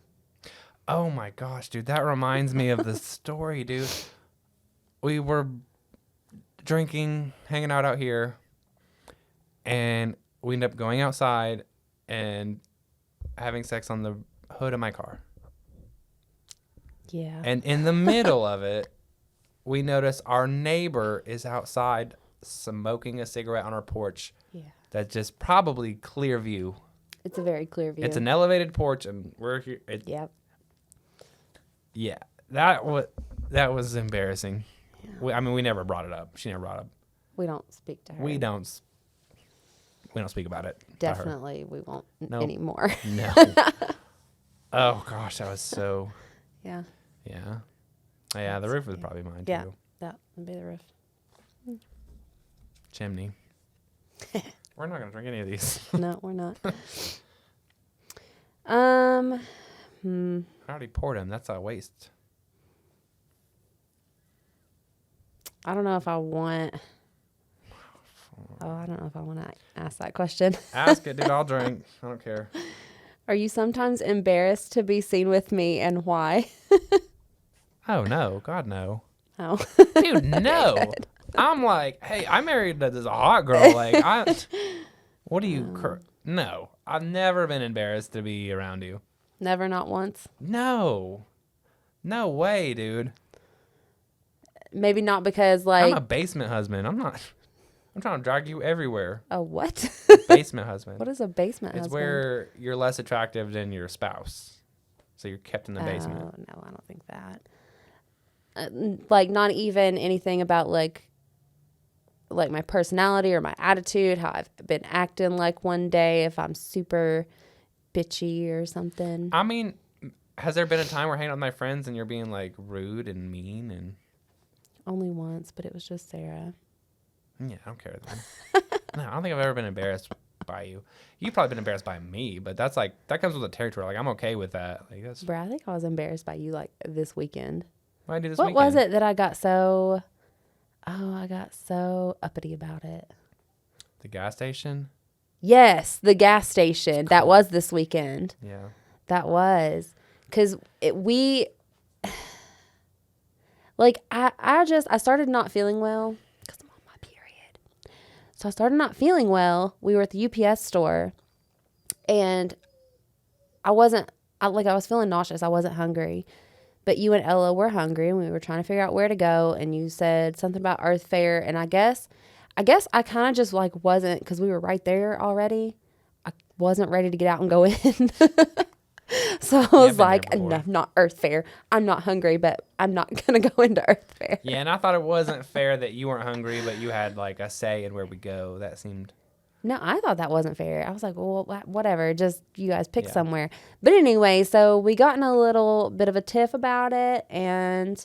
Oh my gosh, dude, that reminds me of the story, dude. We were drinking, hanging out here, and we ended up going outside and having sex on the hood of my car. Yeah. And in the middle of it, we notice our neighbor is outside smoking a cigarette on our porch. Yeah. That's just probably clear view. It's a very clear view. It's an elevated porch, and we're here. Yep. Yeah, that was embarrassing. Yeah. We never brought it up. She never brought it up. We don't speak to her. We don't speak about it. Definitely, we won't Nope. anymore. No. Oh gosh, that was so. Yeah. Yeah. Yeah, the roof was probably mine Yeah. too. That would be the roof. Chimney. We're not gonna drink any of these. No, we're not. I already poured them. That's a waste. I don't know if I want. Oh, I don't know if I want to ask that question. Ask it, dude. I'll drink. I don't care. Are you sometimes embarrassed to be seen with me, and why? Oh no, God no, Oh, dude, no. I'm like, hey, I married this hot girl. Like, what do you? No, I've never been embarrassed to be around you. never, not once. No way, dude. Maybe not because like I'm a basement husband. I'm trying to drag you everywhere. a what? Basement husband. What is a basement It's husband? where you're less attractive than your spouse, so you're kept in the basement. Oh no, I don't think that. Like not even anything about like my personality or my attitude, how I've been acting like one day if I'm super bitchy or something. I mean, has there been a time where hanging out with my friends and you're being like rude and mean and? Only once, but it was just Sarah. Yeah, I don't care then. No, I don't think I've ever been embarrassed by you. You've probably been embarrassed by me, but that's like, that comes with the territory. Like, I'm okay with that. Like, that's Bro, I think I was embarrassed by you like this weekend. what I do this What weekend. was it that I got so uppity about it? The gas station? Yes, the gas station. That was this weekend. Yeah. That was. Because I started not feeling well because I'm on my period. So I started not feeling well. We were at the UPS store and I was feeling nauseous. I wasn't hungry. But you and Ella were hungry and we were trying to figure out where to go. And you said something about Earth Fair. And I guess I kind of just like wasn't, because we were right there already. I wasn't ready to get out and go in. So I was like, no, not Earth Fair. I'm not hungry, but I'm not going to go into Earth Fair. Yeah, and I thought it wasn't fair that you weren't hungry, but you had like a say in where we go. That seemed... No, I thought that wasn't fair. I was like, well, whatever. Just you guys pick somewhere. But anyway, so we got in a little bit of a tiff about it, and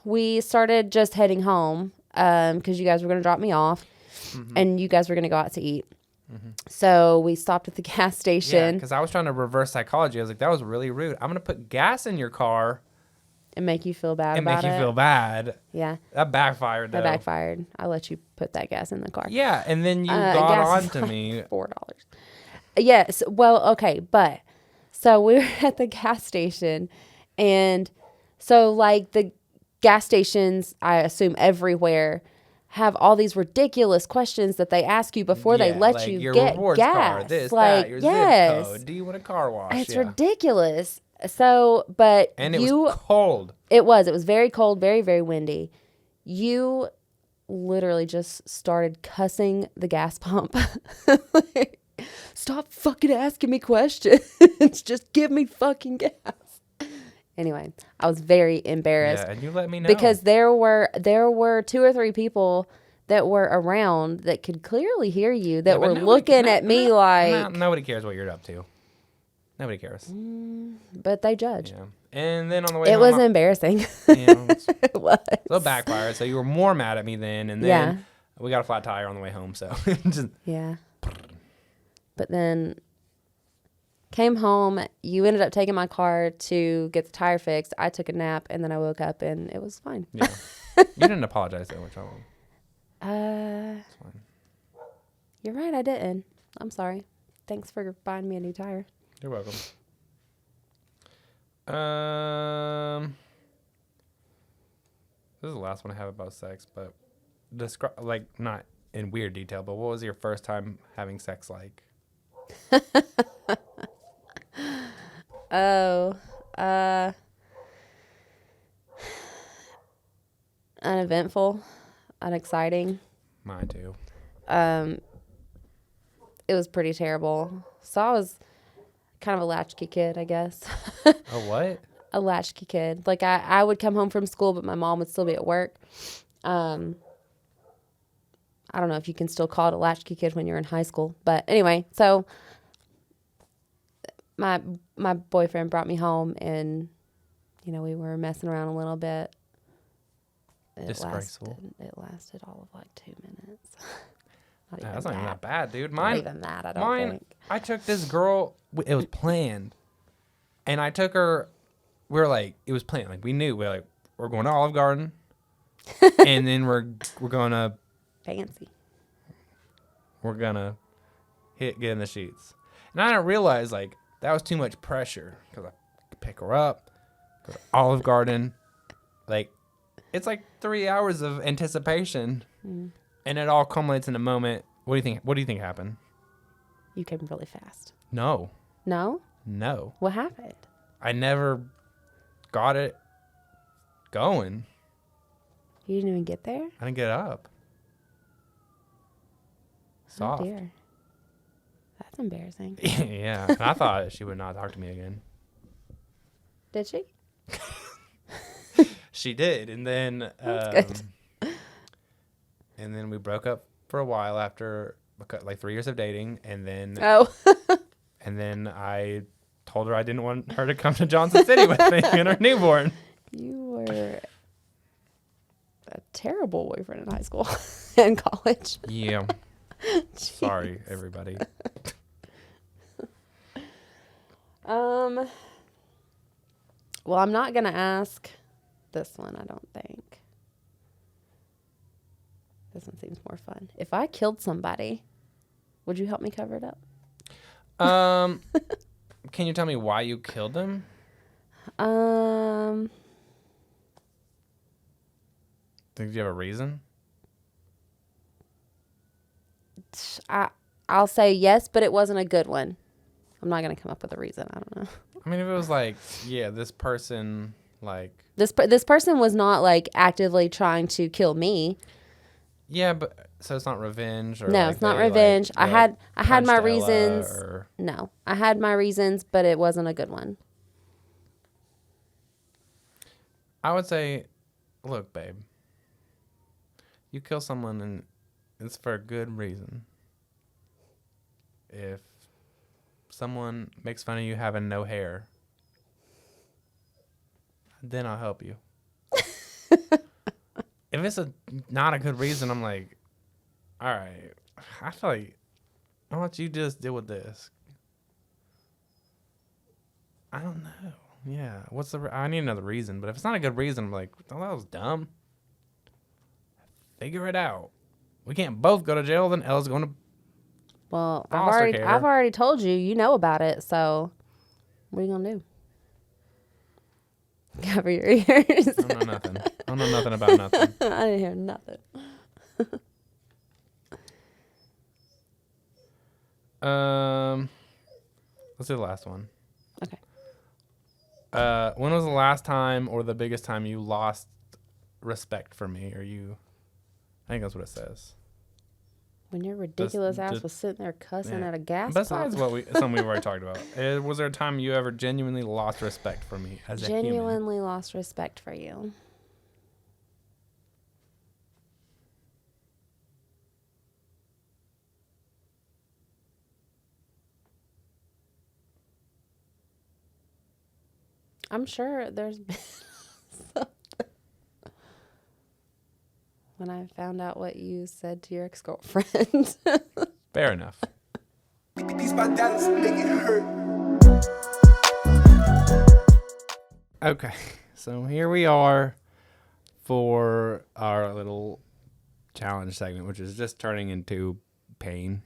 we started just heading home because you guys were going to drop me off, and you guys were going to go out to eat. So we stopped at the gas station. Yeah, because I was trying to reverse psychology. I was like, that was really rude. I'm going to put gas in your car and make you feel bad and about make you feel bad. Yeah. That backfired, though. That backfired. I let you put that gas in the car. Yeah, and then you got gas on is to like me. $4. Yes. Well, okay. But so we were at the gas station, and so like the gas stations, I assume everywhere, have all these ridiculous questions that they ask you before they let like you your get rewards gas. card, this, like, that, your yes. zip code. Do you want a car wash? It's ridiculous. So, but And it was cold. It was very cold, very, very windy. You literally just started cussing the gas pump. Like, stop fucking asking me questions. Just give me fucking gas. Anyway, I was very embarrassed. Yeah, and you let me know. Because there were 2 or 3 people that were around that could clearly hear you that were looking at me like... Nobody cares what you're up to. Nobody cares. But they judge. Yeah. And then on the way It home... was embarrassing. It was. So it backfired. So you were more mad at me then. And then we got a flat tire on the way home. So just... Yeah. But then came home. You ended up taking my car to get the tire fixed. I took a nap, and then I woke up, and it was fine. Yeah. You didn't apologize though, which I won't. It's fine. You're right, I didn't. I'm sorry. Thanks for buying me a new tire. You're welcome. This is the last one I have about sex, but describe, like, not in weird detail, but what was your first time having sex like? Uneventful, unexciting. Mine too. It was pretty terrible. So I was kind of a latchkey kid, I guess. A what? A latchkey kid. Like I would come home from school, but my mom would still be at work. I don't know if you can still call it a latchkey kid when you're in high school. But anyway, so my boyfriend brought me home, and, we were messing around a little bit. Disgraceful. It lasted all of like 2 minutes. That's not even that bad, dude. Not even that, I don't think. I took this girl. It was planned, and I took her. We were like, it was planned. Like we knew. We're going to Olive Garden, and then we're gonna fancy. We're gonna get in the sheets, and I didn't realize like that was too much pressure because I pick her up, go to Olive Garden, like it's like 3 hours of anticipation. And it all culminates in a moment. What do you think? What do you think happened? You came really fast. No. No? No. What happened? I never got it going. You didn't even get there? I didn't get up. Soft. Oh, dear. That's embarrassing. Yeah. And I thought she would not talk to me again. Did she? She did. And then... That's good. And then we broke up for a while after like 3 years of dating, and then and then I told her I didn't want her to come to Johnson City with me and her newborn. You were a terrible boyfriend in high school and college. Yeah. Sorry, everybody. Well, I'm not going to ask this one, I don't think. This one seems more fun. If I killed somebody, would you help me cover it up? Can you tell me why you killed them? Did you have a reason? I'll say yes, but it wasn't a good one. I'm not going to come up with a reason. I don't know. I mean, if it was like, yeah, this person, like... This person was not, like, actively trying to kill me. Yeah, but... So it's not revenge? Or No, like it's not they, revenge. Like, I had my punched Ella reasons. or... No, I had my reasons, but it wasn't a good one. I would say, look, babe. You kill someone and it's for a good reason. If someone makes fun of you having no hair, then I'll help you. If it's not a good reason, I'm like, all right, I feel like, why don't you just deal with this? I don't know. Yeah, I need another reason, but if it's not a good reason, I'm like, oh, that was dumb. Figure it out. We can't both go to jail, then Ella's going to... Well, Foster care. I've already told you. You know about it, so what are you gonna do? Cover your ears. I don't know nothing. I don't know nothing about nothing. I didn't hear nothing. Let's do the last one. Okay. When was the last time or the biggest time you lost respect for me? I think that's what it says. When your ridiculous ass was sitting there cussing at a gas Besides pump. something we've already talked about. Was there a time you ever genuinely lost respect for me as a human? Genuinely lost respect for you. I'm sure there's been something. When I found out what you said to your ex-girlfriend. Fair enough. These my dollars make it hurt. Okay, so here we are for our little challenge segment, which is just turning into pain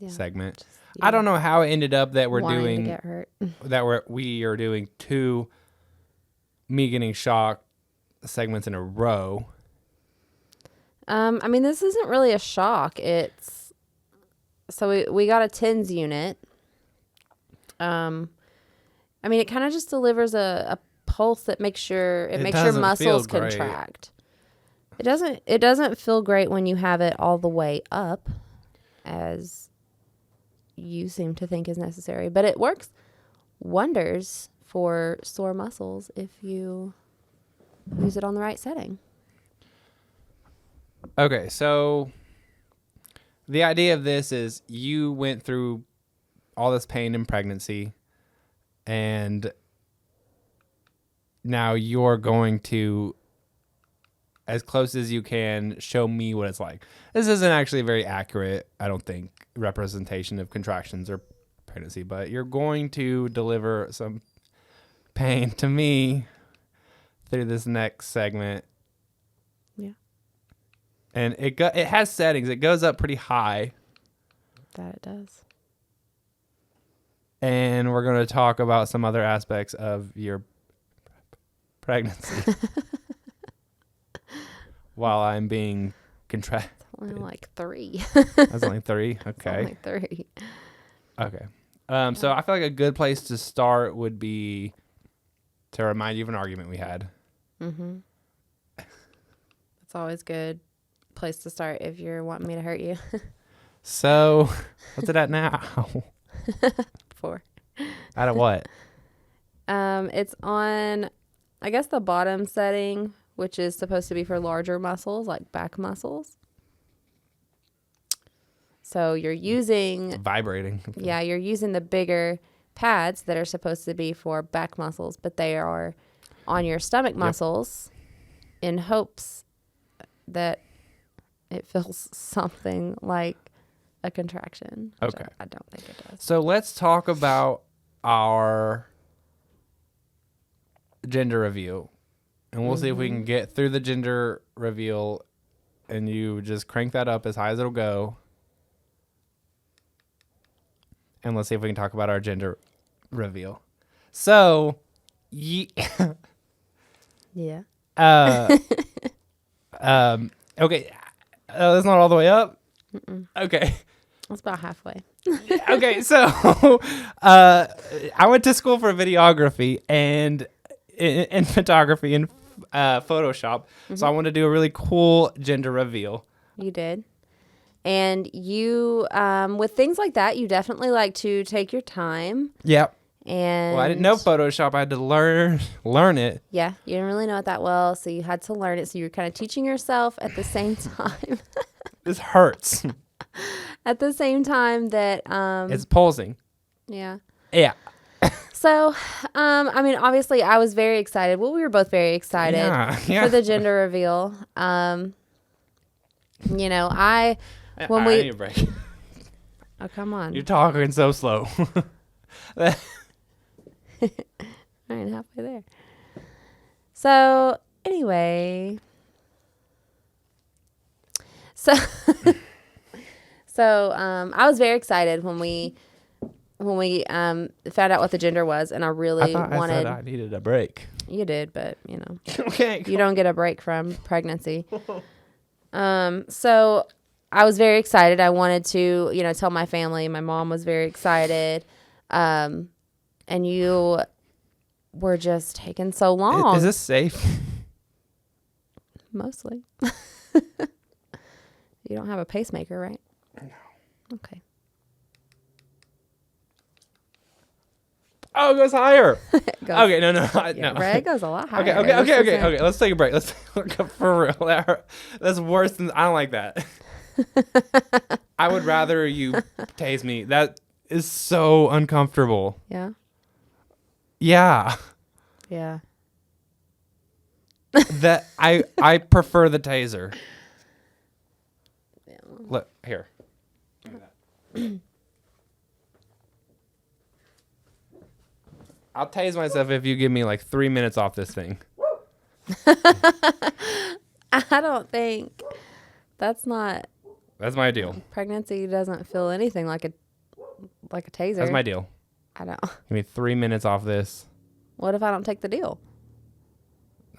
segment. I don't know how it ended up that we're wanting doing to get hurt. that we are doing two me getting shocked segments in a row. I mean, this isn't really a shock. It's so we got a TENS unit. I mean, it kind of just delivers a pulse that makes your muscles contract. It doesn't feel great when you have it all the way up, as you seem to think is necessary, but it works wonders for sore muscles if you use it on the right setting. Okay, so the idea of this is you went through all this pain in pregnancy, and now you're going to, as close as you can, show me what it's like. This isn't actually a very accurate, I don't think, representation of contractions or pregnancy, but you're going to deliver some pain to me through this next segment. Yeah. And it has settings. It goes up pretty high. That it does. And we're going to talk about some other aspects of your pregnancy while I'm being contracted. Only like 3. That's only 3? Okay. Only 3. Okay. So I feel like a good place to start would be to remind you of an argument we had. Mm-hmm. It's always good place to start if you're wanting me to hurt you. So, what's it at now? 4. Out of what? It's on, I guess, the bottom setting, which is supposed to be for larger muscles, like back muscles. So you're using... It's vibrating. Yeah, you're using the bigger pads that are supposed to be for back muscles, but they are on your stomach muscles in hopes that it feels something like a contraction. which Okay. I don't think it does. So let's talk about our gender reveal. And we'll see if we can get through the gender reveal and you just crank that up as high as it'll go. And let's see if we can talk about our gender reveal. So, Yeah. okay. That's not all the way up. Okay. That's about halfway. Okay. So, I went to school for videography and in photography and Photoshop. So I want to do a really cool gender reveal. You did. And you, with things like that, you definitely like to take your time. Yep. And Well, I didn't know Photoshop. I had to learn it. Yeah, you didn't really know it that well, so you had to learn it. So you were kind of teaching yourself at the same time. This hurts. At the same time that, It's pulsing. yeah. Yeah. So, I mean, obviously, I was very excited. Well, we were both very excited Yeah. for the gender reveal. You know, I I need a break. oh, come on. You're talking so slow. I ain't halfway there. So, anyway. So, I was very excited when we found out what the gender was, and I really I wanted. said I needed a break. You did, but you know, Okay. you don't get a break from pregnancy. So I was very excited. I wanted to, you know, tell my family. My mom was very excited, and you were just taking so long. Is this safe? Mostly. You don't have a pacemaker, right? No. Okay. Oh, it goes higher. Goes- Okay, no. Yeah, No. right? It goes a lot higher. Okay. Let's take a break. Let's for real. That's worse than I don't like that. I would rather you tase me. That is so uncomfortable. Yeah. Yeah. Yeah. That I prefer the taser. Yeah. Look here. I'll tase myself if you give me like 3 minutes off this thing. I don't think that's not That's my deal. pregnancy. Doesn't feel anything like a taser. That's my deal. I don't. Give me 3 minutes off this. What if I don't take the deal?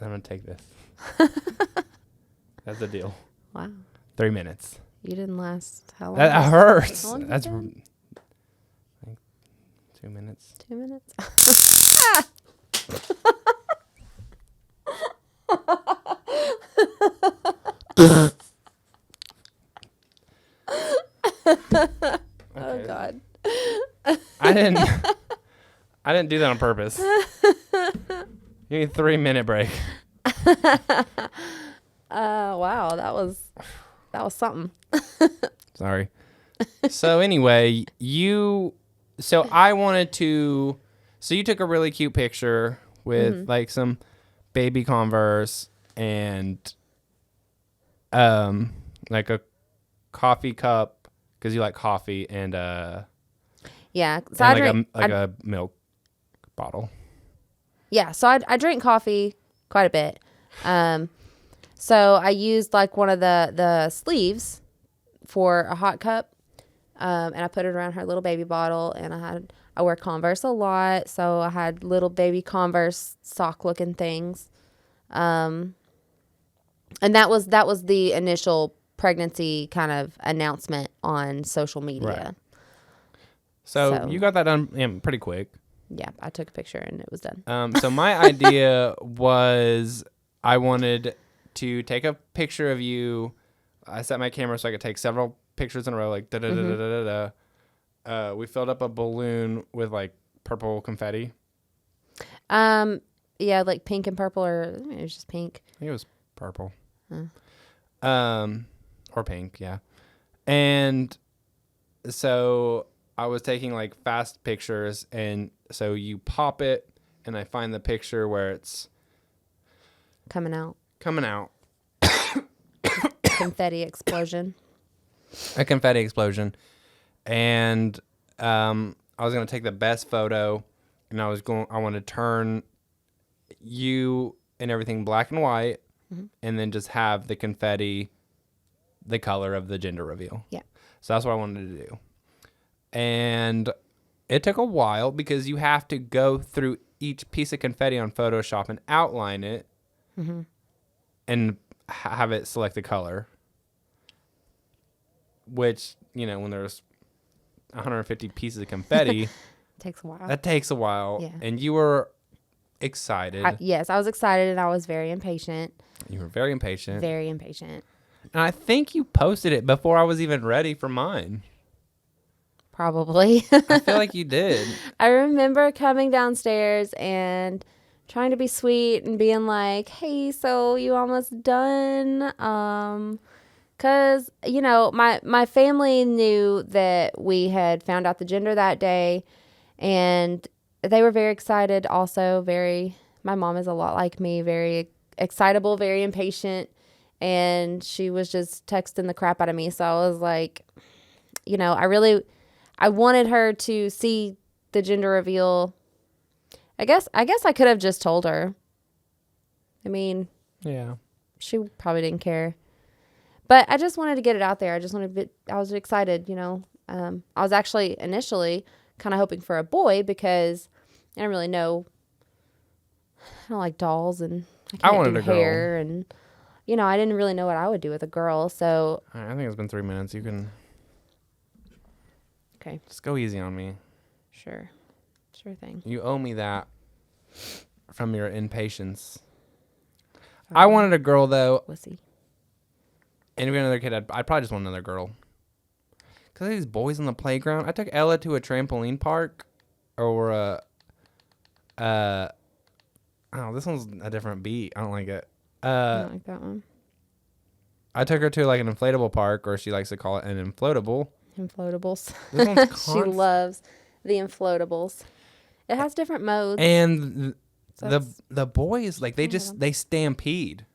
I'm gonna take this. That's the deal. Wow. 3 minutes. You didn't last how long? That hurts. How long has it That's been? like 2 minutes. 2 minutes. Oh God. I didn't do that on purpose. Give me a 3 minute break. Wow, that was something. Sorry. So anyway, you took a really cute picture with like some baby Converse and like a coffee cup because you like coffee and Yeah, so and I drink. a milk bottle. Yeah, so I drink coffee quite a bit. So I used like one of the sleeves for a hot cup, and I put it around her little baby bottle. And I wear Converse a lot, so I had little baby Converse sock looking things. And that was the initial pregnancy kind of announcement on social media. Right. So you got that done pretty quick. Yeah, I took a picture and it was done. So my idea was I wanted to take a picture of you. I set my camera so I could take several pictures in a row, like da da da da da da. We filled up a balloon with like purple confetti. Yeah, like pink and purple, or I mean, it was just pink. I think it was purple. Or pink, yeah. And so I was taking like fast pictures, and so you pop it, and I find the picture where it's Coming out. coming out. Confetti explosion. a confetti explosion, and I was gonna take the best photo, and I wanted to turn you and everything black and white, and then just have the confetti the color of the gender reveal. Yeah. So that's what I wanted to do. And it took a while because you have to go through each piece of confetti on Photoshop and outline it and have it select the color. Which, when there's 150 pieces of confetti, Takes a while. that takes a while. Yeah. And you were excited. Yes, I was excited and I was very impatient. You were very impatient. Very impatient. And I think you posted it before I was even ready for mine. Probably. I feel like you did. I remember coming downstairs and trying to be sweet and being like, hey, so you almost done? Because, my family knew that we had found out the gender that day, and they were very excited also. My mom is a lot like me, very excitable, very impatient, and she was just texting the crap out of me. So I was like, I wanted her to see the gender reveal. I guess I could have just told her. I mean, Yeah. she probably didn't care. But I just wanted to get it out there. I was excited, I was actually initially kind of hoping for a boy because I didn't really know. I don't like dolls and I can't wanted do a girl. hair and I didn't really know what I would do with a girl. So All right, I think it's been 3 minutes. You can okay, just go easy on me. sure thing. You owe me that from your impatience. I wanted a girl, though. Wussy. And if you're another kid, I'd probably just want another girl. Because these boys on the playground. I took Ella to a trampoline park. Or this one's a different beat. I don't like it. I don't like that one. I took her to like an inflatable park, or she likes to call it an inflatable. Inflatables. This one's She loves the inflatables. It has different modes. And So the boys, like, they stampede.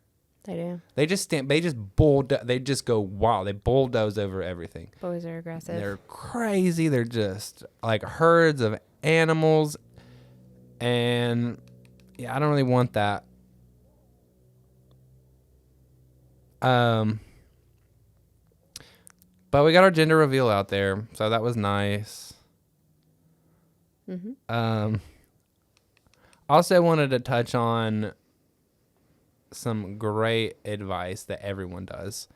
They do. They just they just go wild. They bulldoze over everything. Boys are aggressive. They're crazy. They're just like herds of animals. And yeah, I don't really want that. But we got our gender reveal out there, so that was nice. Also wanted to touch on some great advice that everyone does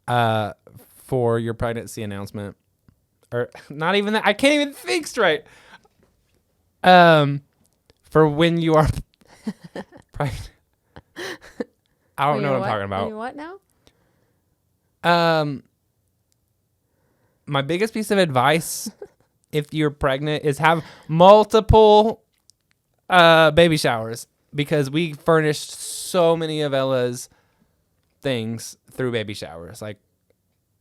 for your pregnancy announcement, or not even that. I can't even think straight. For when you are pregnant. I don't know what I'm talking about. What now? My biggest piece of advice if you're pregnant is have multiple baby showers, because we furnished so many of Ella's things through baby showers, like,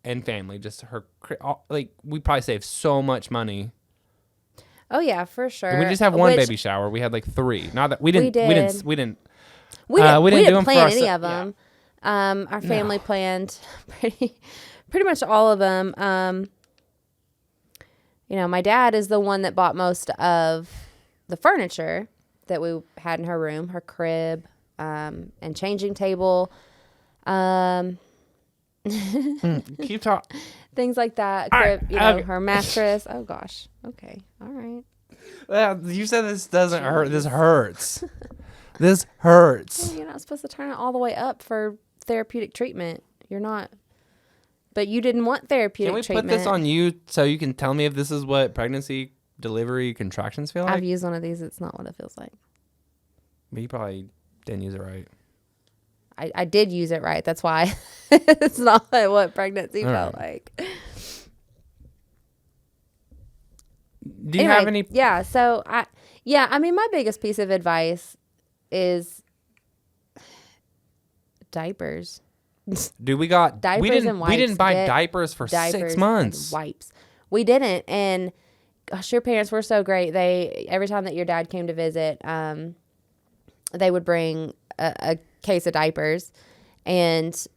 and family. Just her, like, we probably saved so much money. Oh yeah, for sure. And we just have one baby shower. We had like 3. Not that we didn't do We didn't plan any of them. Yeah. Our family planned pretty much all of them. My dad is the one that bought most of the furniture that we had in her room, her crib, and changing table. Keep talking. Things like that. Crib, her mattress. Oh gosh. Okay. All right. You said this doesn't hurt. This hurts. This hurts. Well, you're not supposed to turn it all the way up for therapeutic treatment. You're not. But you didn't want therapeutic treatment. Can we put this on you so you can tell me if this is what pregnancy, delivery, contractions feel like? I've used one of these. It's not what it feels like. But you probably didn't use it right. I did use it right. That's why it's not what pregnancy felt like. Do you have any? Yeah. So I mean, my biggest piece of advice is diapers. Dude, we got Diapers and wipes. We didn't buy Get diapers for diapers 6 and months. wipes. We didn't, and gosh, your parents were so great. They every time that your dad came to visit, they would bring a case of diapers, and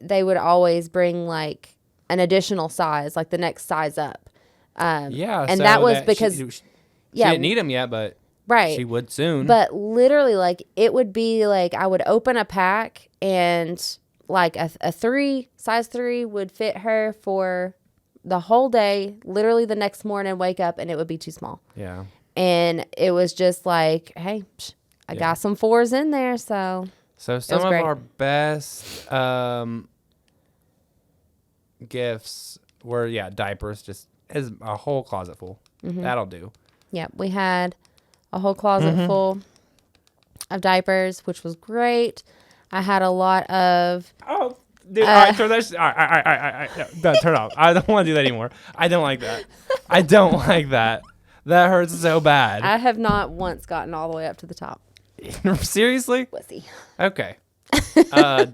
they would always bring like an additional size, like the next size up. Yeah, and so that was because she yeah, didn't need them yet, but right. she would soon. But literally, like, it would be like I would open a pack and like a size 3 would fit her for the whole day. Literally the next morning, wake up and it would be too small. Yeah. And it was just like, hey, I got some 4s in there. So some of great. our best gifts were, diapers, just as a whole closet full. That'll do. yeah, we had a whole closet full of diapers, which was great. I had a lot of. Oh, dude, all right, turn that. All right, no, turn it off. I don't want to do that anymore. I don't like that. I don't like that. That hurts so bad. I have not once gotten all the way up to the top. Seriously? Wussy. Okay.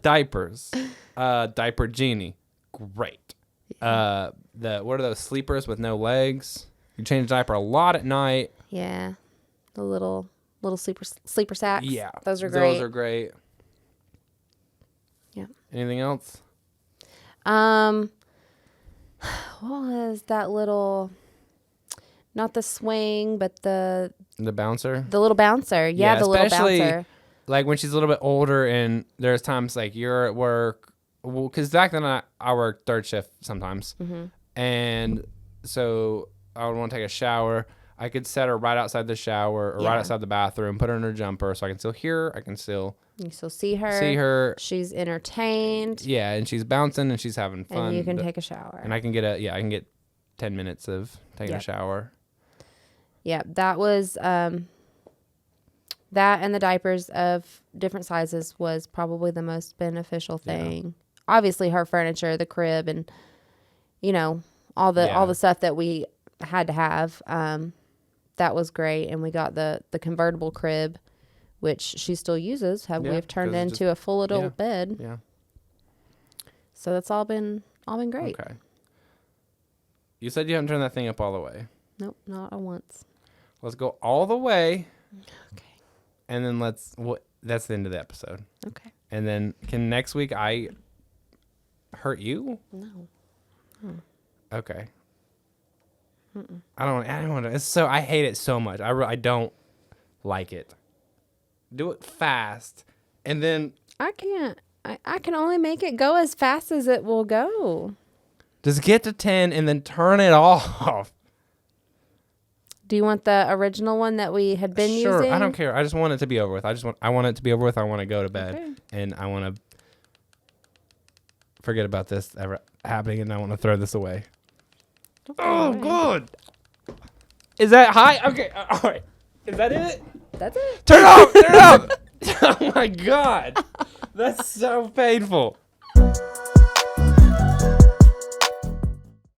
Diapers. Diaper genie. Great. What are those sleepers with no legs? You change the diaper a lot at night. Yeah, the little sleeper sacks. Yeah, those are great. Those are great. Yeah. Anything else? What was that little? Not the swing, but the bouncer. The little bouncer. Yeah, the little bouncer. Like when she's a little bit older, and there's times like you're at work. Well, because back then I worked third shift sometimes, and so I would want to take a shower. I could set her right outside the shower or right outside the bathroom, put her in her jumper so I can still hear her. I can still see her. See She's entertained. Yeah, and she's bouncing and she's having fun. And you can take a shower. And I can get 10 minutes of taking a shower. Yeah, that was that and the diapers of different sizes was probably the most beneficial thing. Yeah. Obviously her furniture, the crib, and all the stuff that we had to have. That was great, and we got the convertible crib, which she still uses. We've turned into a full adult bed. Yeah. So that's all been great. Okay. You said you haven't turned that thing up all the way. Nope, not once. Let's go all the way. Okay. And then that's the end of the episode. Okay. And then can next week I hurt you? No. Okay. I don't want to. I hate it so much. I don't like it. Do it fast, and then I can't. I can only make it go as fast as it will go. Just get to 10 and then turn it off. Do you want the original one that we had been using? Sure, I don't care. I just want it to be over with. I want it to be over with. I want to go to bed, and I want to forget about this ever happening, and I want to throw this away. Oh, God. Is that high? Okay, all right. Is that it? That's it. Turn it off. Turn it off. Oh, my God. That's so painful.